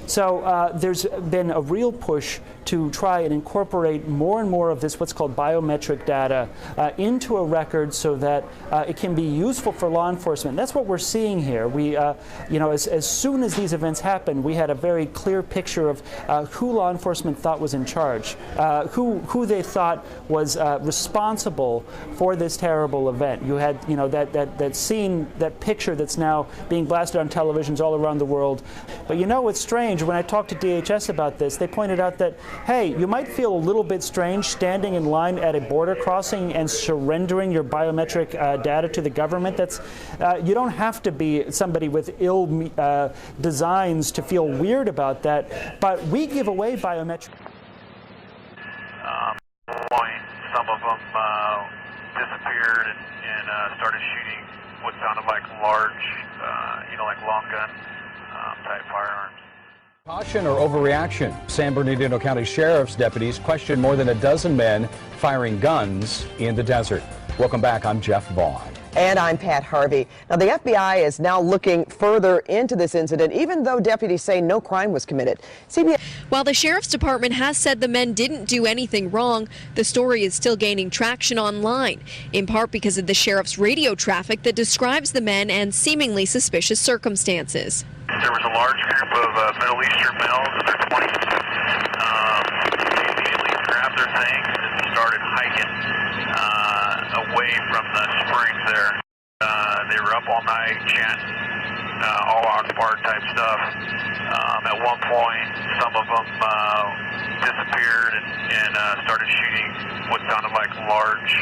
So there's been a real push to try and incorporate more and more of this, what's called biometric data, into a record so that it can be useful for law enforcement. That's what we're seeing here. We, as soon as these events happened, we had a very clear picture of who law enforcement thought was in charge, who they thought was responsible for this terrible event. You had, that scene, that picture that's now being blasted on televisions all around the world. But what's strange? When I talked to DHS about this, they pointed out that, hey, you might feel a little bit strange standing in line at a border crossing and surrendering your biometric data to the government. That's you don't have to be somebody with ill designs to feel weird about that, but we give away biometric. Some of them disappeared and started shooting what sounded like large, like long gun type firearms. Caution or overreaction? San Bernardino County Sheriff's deputies questioned more than a dozen men firing guns in the desert. Welcome back. I'm Jeff Vaughn. And I'm Pat Harvey. Now, the FBI is now looking further into this incident, even though deputies say no crime was committed. CBS. While the sheriff's department has said the men didn't do anything wrong, the story is still gaining traction online, in part because of the sheriff's radio traffic that describes the men and seemingly suspicious circumstances. There was a large group of Middle Eastern males in their 20s. They immediately grabbed their things and started hiking away from the springs there. They were up all night chanting all Akbar type stuff. At one point, some of them disappeared and started shooting what sounded like large,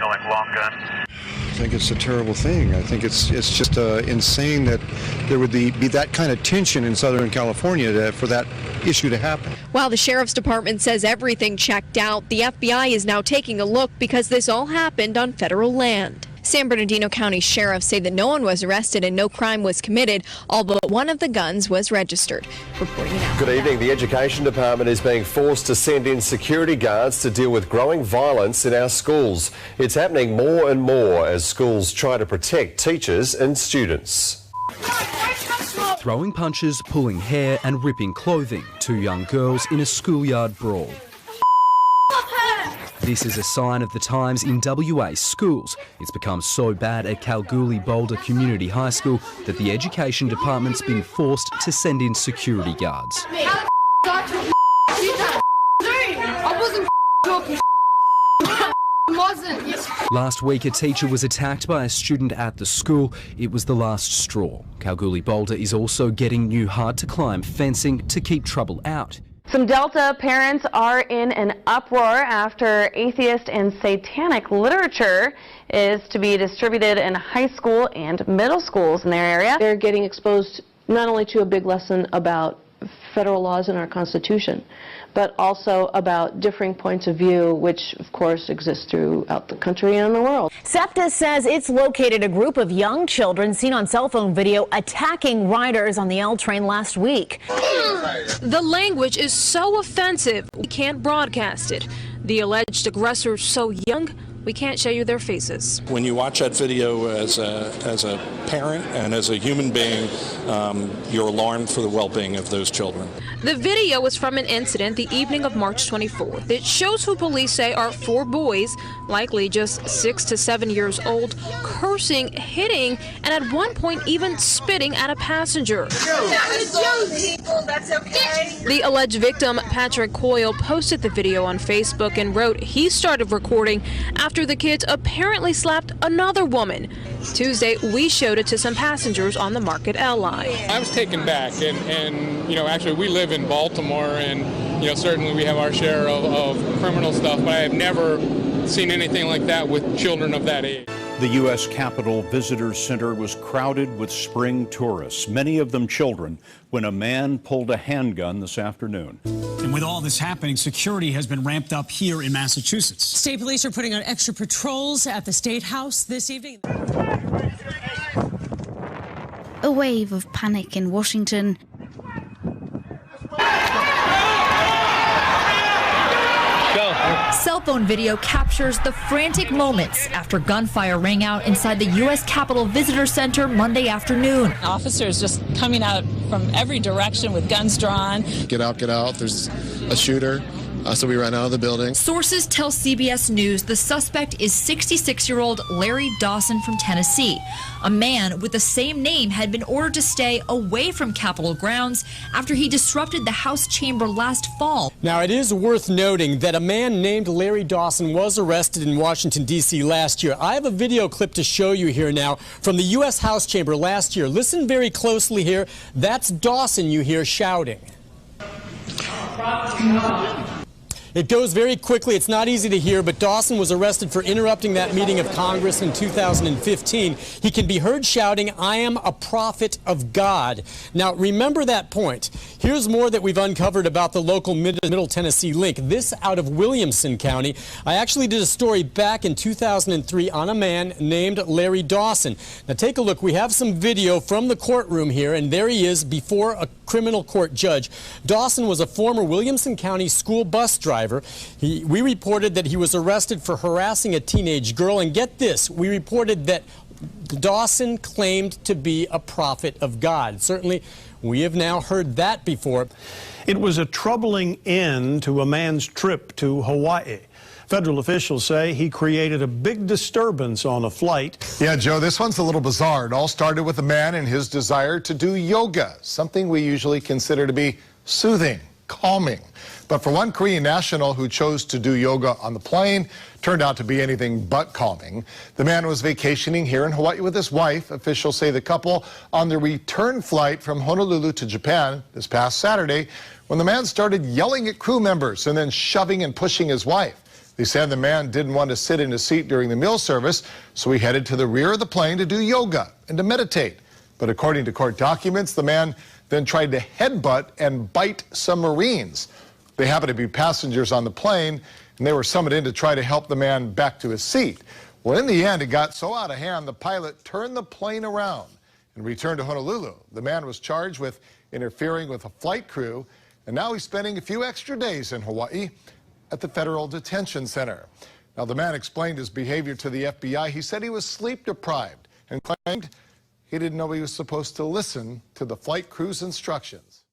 like long guns. I think it's a terrible thing. I think it's just insane that there would be that kind of tension in Southern California for that issue to happen. While the sheriff's department says everything checked out, the FBI is now taking a look because this all happened on federal land. San Bernardino County sheriffs say that no one was arrested and no crime was committed, all but one of the guns was registered. Reporting now. Good evening. The Education Department is being forced to send in security guards to deal with growing violence in our schools. It's happening more and more as schools try to protect teachers and students. Throwing punches, pulling hair and ripping clothing. Two young girls in a schoolyard brawl. This is a sign of the times in WA schools. It's become so bad at Kalgoorlie-Boulder Community High School that the Education Department's been forced to send in security guards. I wasn't talking. Last week, a teacher was attacked by a student at the school. It was the last straw. Kalgoorlie-Boulder is also getting new hard-to-climb fencing to keep trouble out. Some Delta parents are in an uproar after atheist and satanic literature is to be distributed in high school and middle schools in their area. They're getting exposed not only to a big lesson about federal laws and our Constitution, but also about differing points of view, which of course exist throughout the country and the world. SEPTA says it's located a group of young children seen on cell phone video attacking riders on the L train last week. The language is so offensive, we can't broadcast it. The alleged aggressors so young, we can't show you their faces. When you watch that video as a parent and as a human being, you're alarmed for the well-being of those children. The video is from an incident the evening of March 24th. It shows who police say are 4 boys, likely just 6 to 7 years old, cursing, hitting, and at one point even spitting at a passenger. That's okay. The alleged victim, Patrick Coyle, posted the video on Facebook and wrote he started recording after the kids apparently slapped another woman. Tuesday, we showed it to some passengers on the Market L line. I was taken back, and actually we live in Baltimore, and certainly we have our share of criminal stuff, but I have never seen anything like that with children of that age. The U.S. Capitol Visitor Center was crowded with spring tourists, many of them children, when a man pulled a handgun this afternoon. And with all this happening, security has been ramped up here in Massachusetts. State police are putting on extra patrols at the State House this evening. A wave of panic in Washington. Cell phone video captures the frantic moments after gunfire rang out inside the U.S. Capitol Visitor Center Monday afternoon. Officers just coming out from every direction with guns drawn. Get out, there's a shooter. So we ran out of the building. Sources tell CBS News the suspect is 66-year-old Larry Dawson from Tennessee. A man with the same name had been ordered to stay away from Capitol grounds after he disrupted the House chamber last fall. Now, it is worth noting that a man named Larry Dawson was arrested in Washington, D.C. last year. I have a video clip to show you here now from the U.S. House chamber last year. Listen very closely here. That's Dawson you hear shouting. It goes very quickly. It's not easy to hear, but Dawson was arrested for interrupting that meeting of Congress in 2015. He can be heard shouting, "I am a prophet of God." Now, remember that point. Here's more that we've uncovered about the local Middle Tennessee link. This out of Williamson County. I actually did a story back in 2003 on a man named Larry Dawson. Now, take a look. We have some video from the courtroom here, and there he is before a criminal court judge. Dawson was a former Williamson County school bus driver driver. We reported that he was arrested for harassing a teenage girl, and get this, we reported that Dawson claimed to be a prophet of God. Certainly, we have now heard that before. It was a troubling end to a man's trip to Hawaii. Federal officials say he created a big disturbance on a flight. Yeah, Joe, this one's a little bizarre. It all started with a man and his desire to do yoga, something we usually consider to be soothing, calming. But for one Korean national who chose to do yoga on the plane, turned out to be anything but calming. The man was vacationing here in Hawaii with his wife. Officials say the couple on the return flight from Honolulu to Japan this past Saturday, when the man started yelling at crew members and then shoving and pushing his wife. They said the man didn't want to sit in his seat during the meal service, so he headed to the rear of the plane to do yoga and to meditate. But according to court documents, the man then tried to headbutt and bite some Marines. They happened to be passengers on the plane, and they were summoned in to try to help the man back to his seat. Well, in the end, it got so out of hand, the pilot turned the plane around and returned to Honolulu. The man was charged with interfering with a flight crew, and now he's spending a few extra days in Hawaii at the Federal Detention Center. Now, the man explained his behavior to the FBI. He said he was sleep deprived and claimed he didn't know he was supposed to listen to the flight crew's instructions.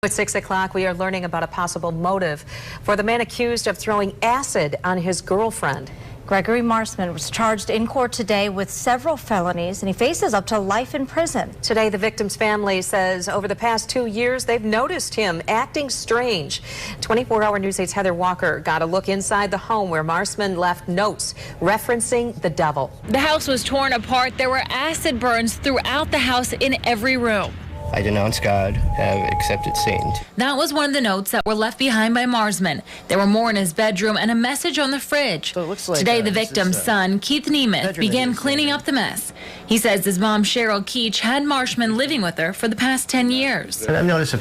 At 6 o'clock, we are learning about a possible motive for the man accused of throwing acid on his girlfriend. Gregory Marsman was charged in court today with several felonies, and he faces up to life in prison. Today, the victim's family says over the past 2 years, they've noticed him acting strange. 24-hour News 8's Heather Walker got a look inside the home where Marsman left notes referencing the devil. The house was torn apart. There were acid burns throughout the house in every room. I denounce God, have accepted Satan. That was one of the notes that were left behind by Marsman. There were more in his bedroom and a message on the fridge. So it looks like, today, the victim's son, Keith Nemeth, began cleaning up the mess. He says his mom, Cheryl Keach, had Marsman living with her for the past 10 years. I've noticed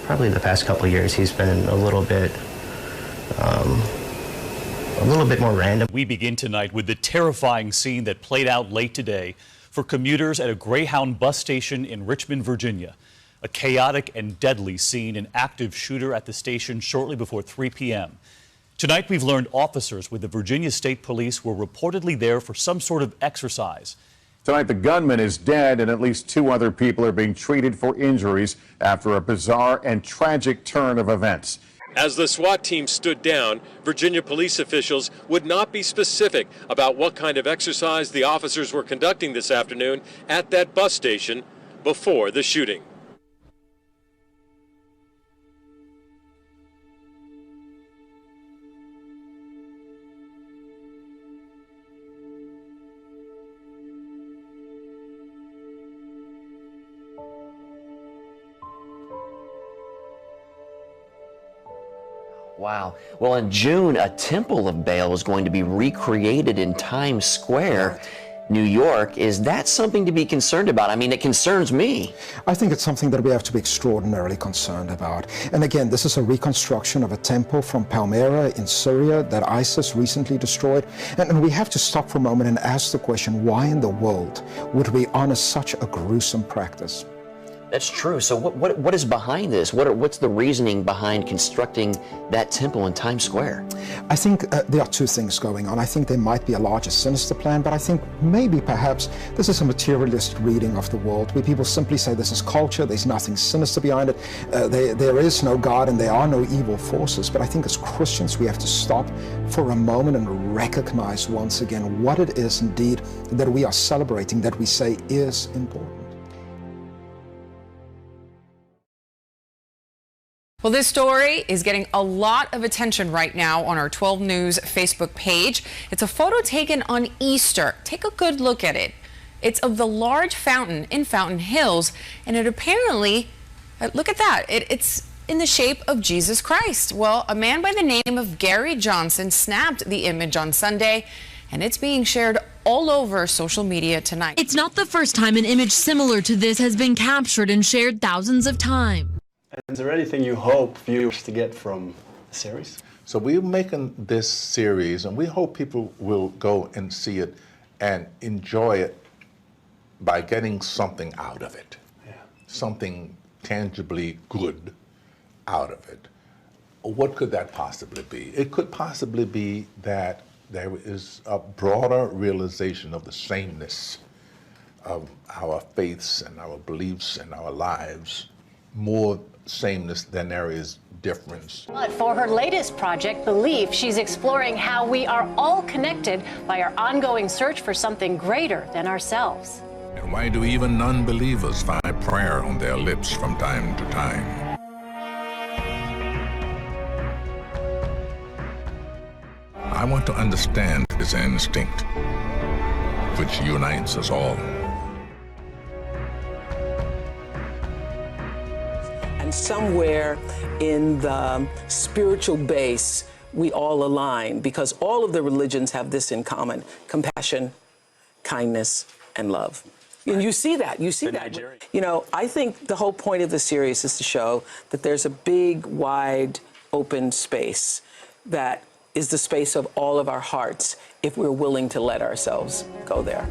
probably the past couple of years, he's been a little bit more random. We begin tonight with the terrifying scene that played out late today for commuters at a Greyhound bus station in Richmond, Virginia. A chaotic and deadly scene, an active shooter at the station shortly before 3 p.m. Tonight, we've learned officers with the Virginia State Police were reportedly there for some sort of exercise. Tonight, the gunman is dead, and at least 2 other people are being treated for injuries after a bizarre and tragic turn of events. As the SWAT team stood down, Virginia police officials would not be specific about what kind of exercise the officers were conducting this afternoon at that bus station before the shooting. Wow. Well, in June, a temple of Baal was going to be recreated in Times Square, New York. Is that something to be concerned about? I mean, it concerns me. I think it's something that we have to be extraordinarily concerned about. And again, this is a reconstruction of a temple from Palmyra in Syria that ISIS recently destroyed. And we have to stop for a moment and ask the question, why in the world would we honor such a gruesome practice? That's true. So what is behind this? What's the reasoning behind constructing that temple in Times Square? I think there are 2 things going on. I think there might be a larger sinister plan, but I think maybe perhaps this is a materialist reading of the world where people simply say this is culture, there's nothing sinister behind it, there is no God and there are no evil forces. But I think as Christians we have to stop for a moment and recognize once again what it is indeed that we are celebrating, that we say is important. Well, this story is getting a lot of attention right now on our 12 News Facebook page. It's a photo taken on Easter. Take a good look at it. It's of the large fountain in Fountain Hills, and it apparently, look at that, it's in the shape of Jesus Christ. Well, a man by the name of Gary Johnson snapped the image on Sunday, and it's being shared all over social media tonight. It's not the first time an image similar to this has been captured and shared thousands of times. Is there anything you hope viewers to get from the series? So we're making this series, and we hope people will go and see it and enjoy it by getting something out of it, something tangibly good out of it. What could that possibly be? It could possibly be that there is a broader realization of the sameness of our faiths and our beliefs and our lives, more sameness than there is difference. But for her latest project, Belief, she's exploring how we are all connected by our ongoing search for something greater than ourselves. And why do even non-believers find prayer on their lips from time to time? I want to understand this instinct, which unites us all. And somewhere in the spiritual base, we all align, because all of the religions have this in common: compassion, kindness, and love. And you see that. You know, I think the whole point of the series is to show that there's a big, wide, open space that is the space of all of our hearts if we're willing to let ourselves go there.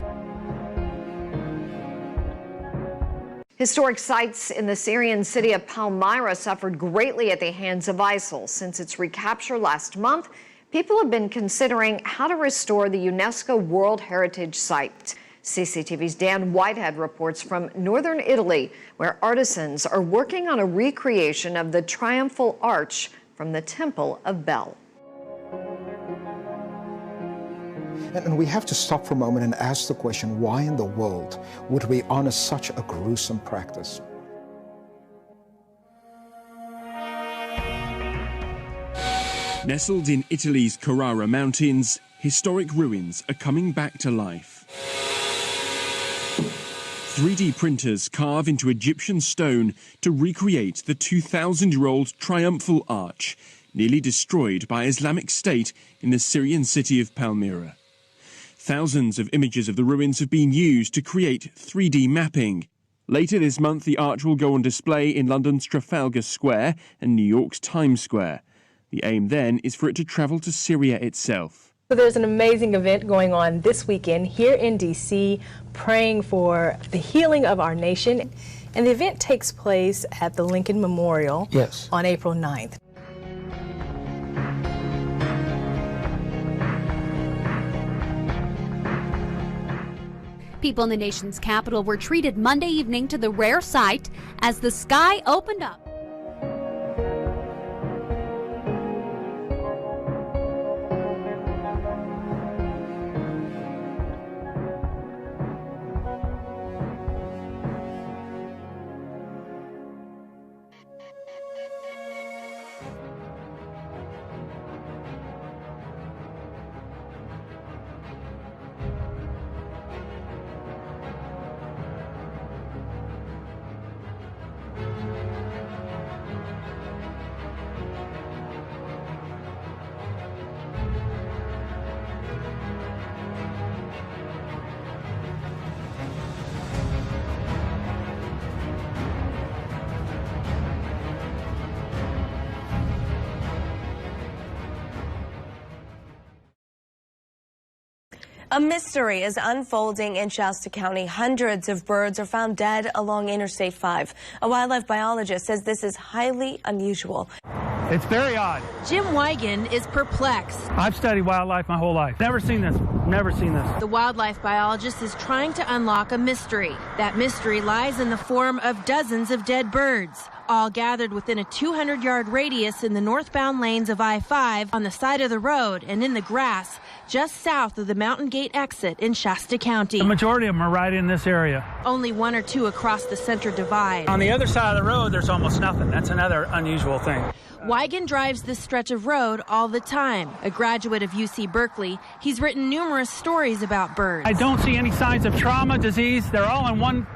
Historic sites in the Syrian city of Palmyra suffered greatly at the hands of ISIL. Since its recapture last month, people have been considering how to restore the UNESCO World Heritage Site. CCTV's Dan Whitehead reports from northern Italy, where artisans are working on a recreation of the triumphal arch from the Temple of Bel. And we have to stop for a moment and ask the question, why in the world would we honor such a gruesome practice? Nestled in Italy's Carrara Mountains, historic ruins are coming back to life. 3D printers carve into Egyptian stone to recreate the 2,000-year-old triumphal arch, nearly destroyed by Islamic State in the Syrian city of Palmyra. Thousands of images of the ruins have been used to create 3D mapping. Later this month, the arch will go on display in London's Trafalgar Square and New York's Times Square. The aim then is for it to travel to Syria itself. So there's an amazing event going on this weekend here in D.C., praying for the healing of our nation. And the event takes place at the Lincoln Memorial on April 9th. People in the nation's capital were treated Monday evening to the rare sight as the sky opened up. A mystery is unfolding in Shasta County. Hundreds of birds are found dead along Interstate 5. A wildlife biologist says this is highly unusual. It's very odd. Jim Wigan is perplexed. I've studied wildlife my whole life. Never seen this. Never seen this. The wildlife biologist is trying to unlock a mystery. That mystery lies in the form of dozens of dead birds, all gathered within a 200-yard radius in the northbound lanes of I-5, on the side of the road and in the grass just south of the Mountain Gate exit in Shasta County. The majority of them are right in this area. Only one or two across the center divide. On the other side of the road, there's almost nothing. That's another unusual thing. Wigan drives this stretch of road all the time. A graduate of UC Berkeley, he's written numerous stories about birds. I don't see any signs of trauma, disease. They're all in one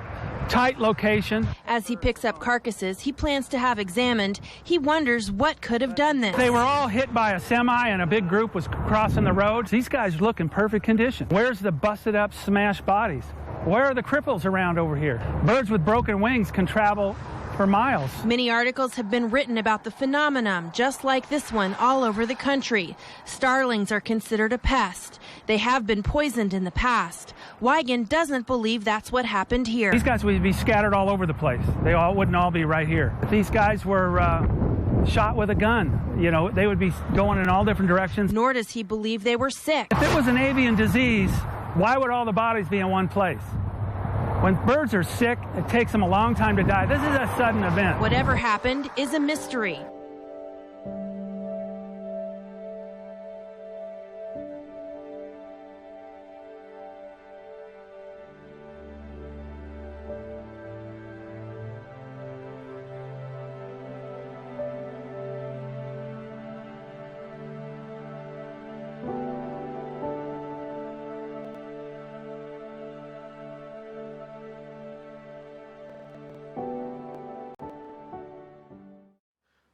tight location. As he picks up carcasses he plans to have examined, he wonders what could have done this. They were all hit by a semi and a big group was crossing the road. These guys look in perfect condition. Where's the busted up, smashed bodies? Where are the cripples around over here? Birds with broken wings can travel for miles. Many articles have been written about the phenomenon, just like this one, all over the country. Starlings are considered a pest. They have been poisoned in the past. Wigan doesn't believe that's what happened here. These guys would be scattered all over the place. They wouldn't all be right here. If these guys were shot with a gun, you know, they would be going in all different directions. Nor does he believe they were sick. If it was an avian disease, why would all the bodies be in one place? When birds are sick, it takes them a long time to die. This is a sudden event. Whatever happened is a mystery.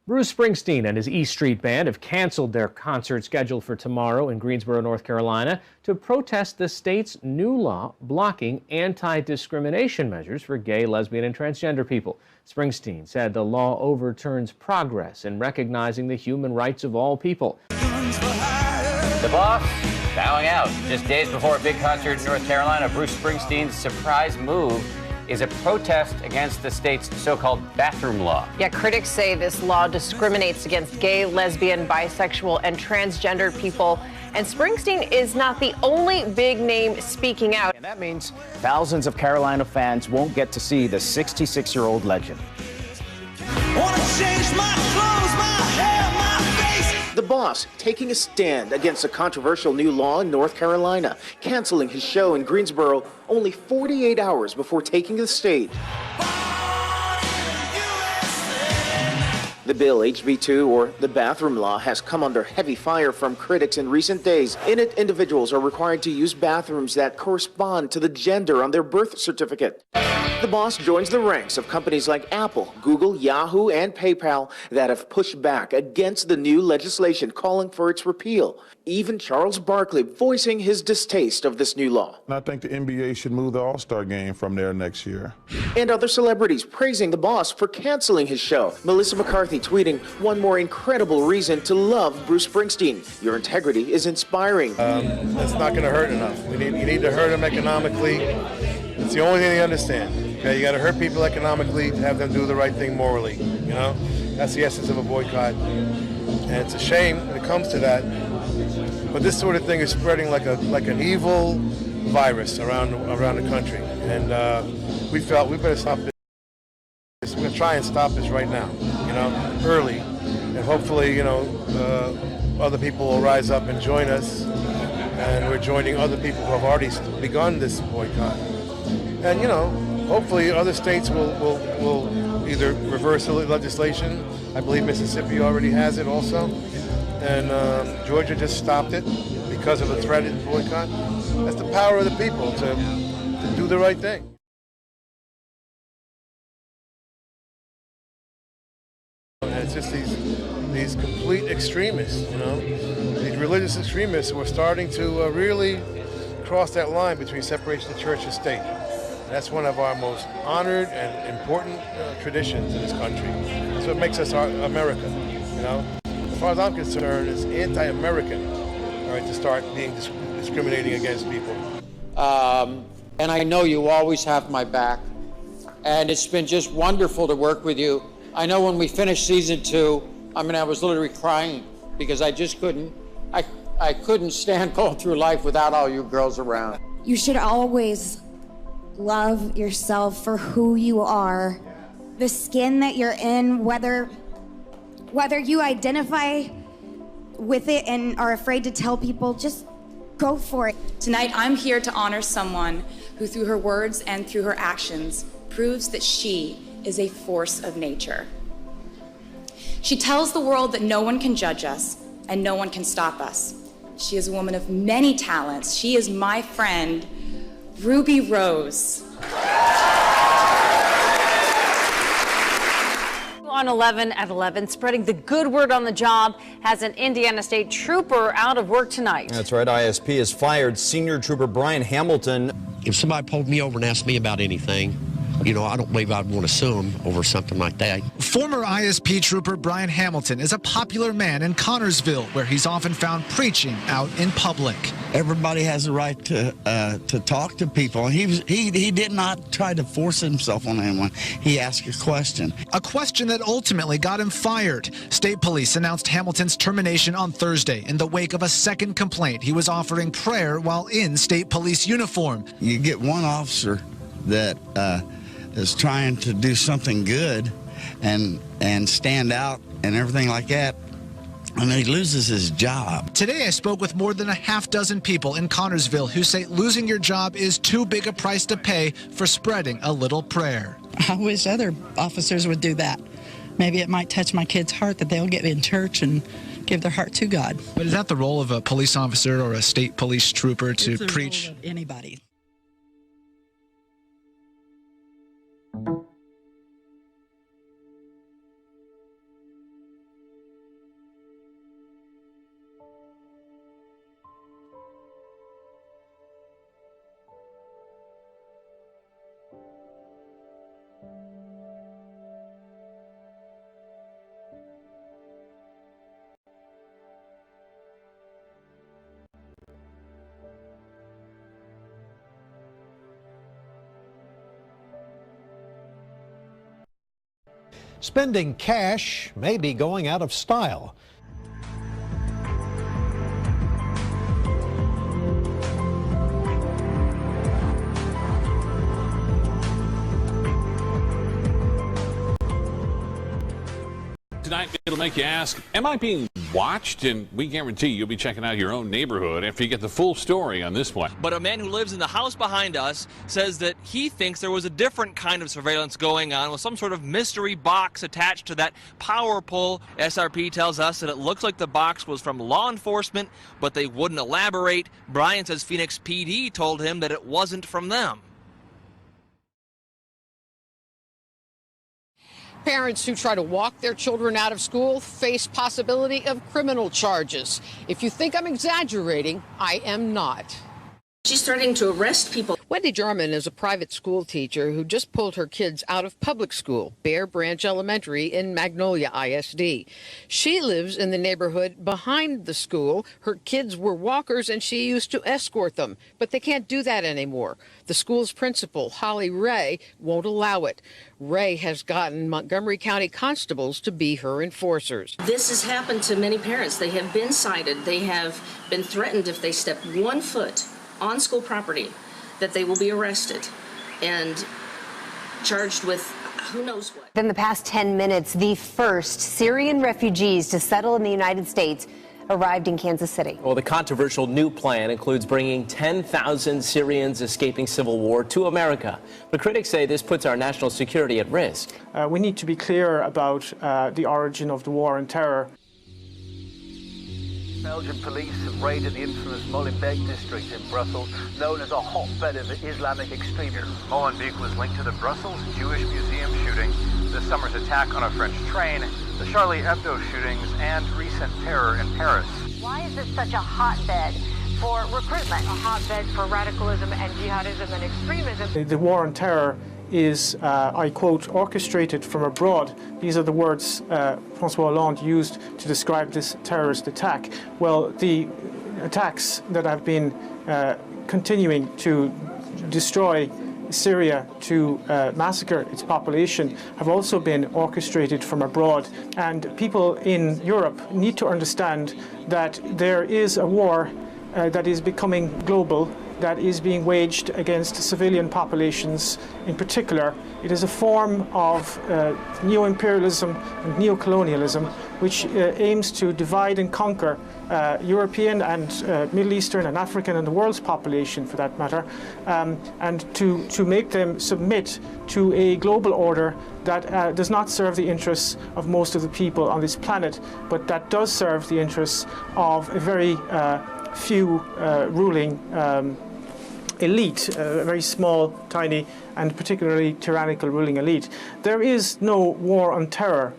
Bruce Springsteen and his E Street Band have canceled their concert scheduled for tomorrow in Greensboro, North Carolina, to protest the state's new law blocking anti-discrimination measures for gay, lesbian, and transgender people. Springsteen said the law overturns progress in recognizing the human rights of all people. The Boss bowing out. Just days before a big concert in North Carolina, Bruce Springsteen's surprise move is a protest against the state's so-called bathroom law. Yeah, critics say this law discriminates against gay, lesbian, bisexual, and transgender people. And Springsteen is not the only big name speaking out. And that means thousands of Carolina fans won't get to see the 66-year-old legend. Wanna change my clothes, my hair, my face. The Boss taking a stand against a controversial new law in North Carolina, canceling his show in Greensboro only 48 hours before taking the stage. The bill, HB2, or the bathroom law, has come under heavy fire from critics in recent days. In it, individuals are required to use bathrooms that correspond to the gender on their birth certificate. The Boss joins the ranks of companies like Apple, Google, Yahoo, and PayPal that have pushed back against the new legislation calling for its repeal. Even Charles Barkley voicing his distaste of this new law. I think the NBA should move the All-Star game from there next year. And other celebrities praising the Boss for canceling his show. Melissa McCarthy tweeting, "One more incredible reason to love Bruce Springsteen. Your integrity is inspiring." That's not going to hurt enough. You need to hurt them economically. It's the only thing they understand. Okay, you got to hurt people economically to have them do the right thing morally. You know, that's the essence of a boycott. And it's a shame when it comes to that. But this sort of thing is spreading like an evil virus around the country, and we felt we better stop this. We're going to try and stop this right now, you know, early, and hopefully, you know, other people will rise up and join us, and we're joining other people who have already begun this boycott, and you know, hopefully other states will either reverse the legislation. I believe Mississippi already has it also. And Georgia just stopped it because of a threatened boycott. That's the power of the people to do the right thing. And it's just these complete extremists, you know, these religious extremists who are starting to really cross that line between separation of church and state. That's one of our most honored and important traditions in this country. That's what makes us America, you know. As far as I'm concerned, it's anti-American, all right, to start being discriminating against people. And I know you always have my back, and it's been just wonderful to work with you. I know when we finished season 2, I mean, I was literally crying because I just couldn't, I couldn't stand going through life without all you girls around. You should always love yourself for who you are, the skin that you're in, whether you identify with it and are afraid to tell people, just go for it. Tonight, I'm here to honor someone who, through her words and through her actions, proves that she is a force of nature. She tells the world that no one can judge us and no one can stop us. She is a woman of many talents. She is my friend, Ruby Rose. On 11 at 11, spreading the good word on the job, has an Indiana State trooper out of work tonight. That's right. ISP has fired Senior Trooper Brian Hamilton. If somebody pulled me over and asked me about anything, you know, I don't believe I'd want to sue him over something like that. Former ISP trooper Brian Hamilton is a popular man in Connorsville, where he's often found preaching out in public. Everybody has a right to talk to people. He did not try to force himself on anyone. He asked a question. A question that ultimately got him fired. State police announced Hamilton's termination on Thursday in the wake of a second complaint. He was offering prayer while in state police uniform. You get one officer that is trying to do something good and stand out and everything like that, and he loses his job. Today I spoke with more than a half dozen people in Connorsville who say losing your job is too big a price to pay for spreading a little prayer. I wish other officers would do that. Maybe it might touch my kids' heart that they'll get in church and give their heart to God. But is that the role of a police officer or a state police trooper to It's the preach? role of anybody. Spending cash may be going out of style. Tonight, it'll make you ask, am I being watched? And we guarantee you'll be checking out your own neighborhood after you get the full story on this one. But a man who lives in the house behind us says that he thinks there was a different kind of surveillance going on with some sort of mystery box attached to that power pole. SRP tells us that it looks like the box was from law enforcement, but they wouldn't elaborate. Brian says Phoenix PD told him that it wasn't from them. Parents who try to walk their children out of school face possibility of criminal charges. If you think I'm exaggerating, I am not. She's starting to arrest people. Wendy Jarman is a private school teacher who just pulled her kids out of public school, Bear Branch Elementary in Magnolia ISD. She lives in the neighborhood behind the school. Her kids were walkers and she used to escort them, but they can't do that anymore. The school's principal, Holly Ray, won't allow it. Ray has gotten Montgomery County constables to be her enforcers. This has happened to many parents. They have been cited. They have been threatened if they step 1 foot on school property that they will be arrested and charged with who knows what. In the past 10 minutes, the first Syrian refugees to settle in the United States arrived in Kansas City. Well, the controversial new plan includes bringing 10,000 Syrians escaping civil war to America. But critics say this puts our national security at risk. We need to be clear about the origin of the war on terror. Belgian police have raided the infamous Molenbeek district in Brussels, known as a hotbed of Islamic extremism. Molenbeek was linked to the Brussels Jewish Museum shooting, this summer's attack on a French train, the Charlie Hebdo shootings, and recent terror in Paris. Why is this such a hotbed for recruitment, a hotbed for radicalism and jihadism and extremism? The war on terror is, I quote, orchestrated from abroad. These are the words François Hollande used to describe this terrorist attack. Well, the attacks that have been continuing to destroy Syria, to massacre its population, have also been orchestrated from abroad. And people in Europe need to understand that there is a war that is becoming global, that is being waged against civilian populations in particular. It is a form of neo-imperialism and neo-colonialism which aims to divide and conquer European and Middle Eastern and African and the world's population for that matter, and to make them submit to a global order that does not serve the interests of most of the people on this planet, but that does serve the interests of a very few ruling elite, a very small, tiny, and particularly tyrannical ruling elite. There is no war on terror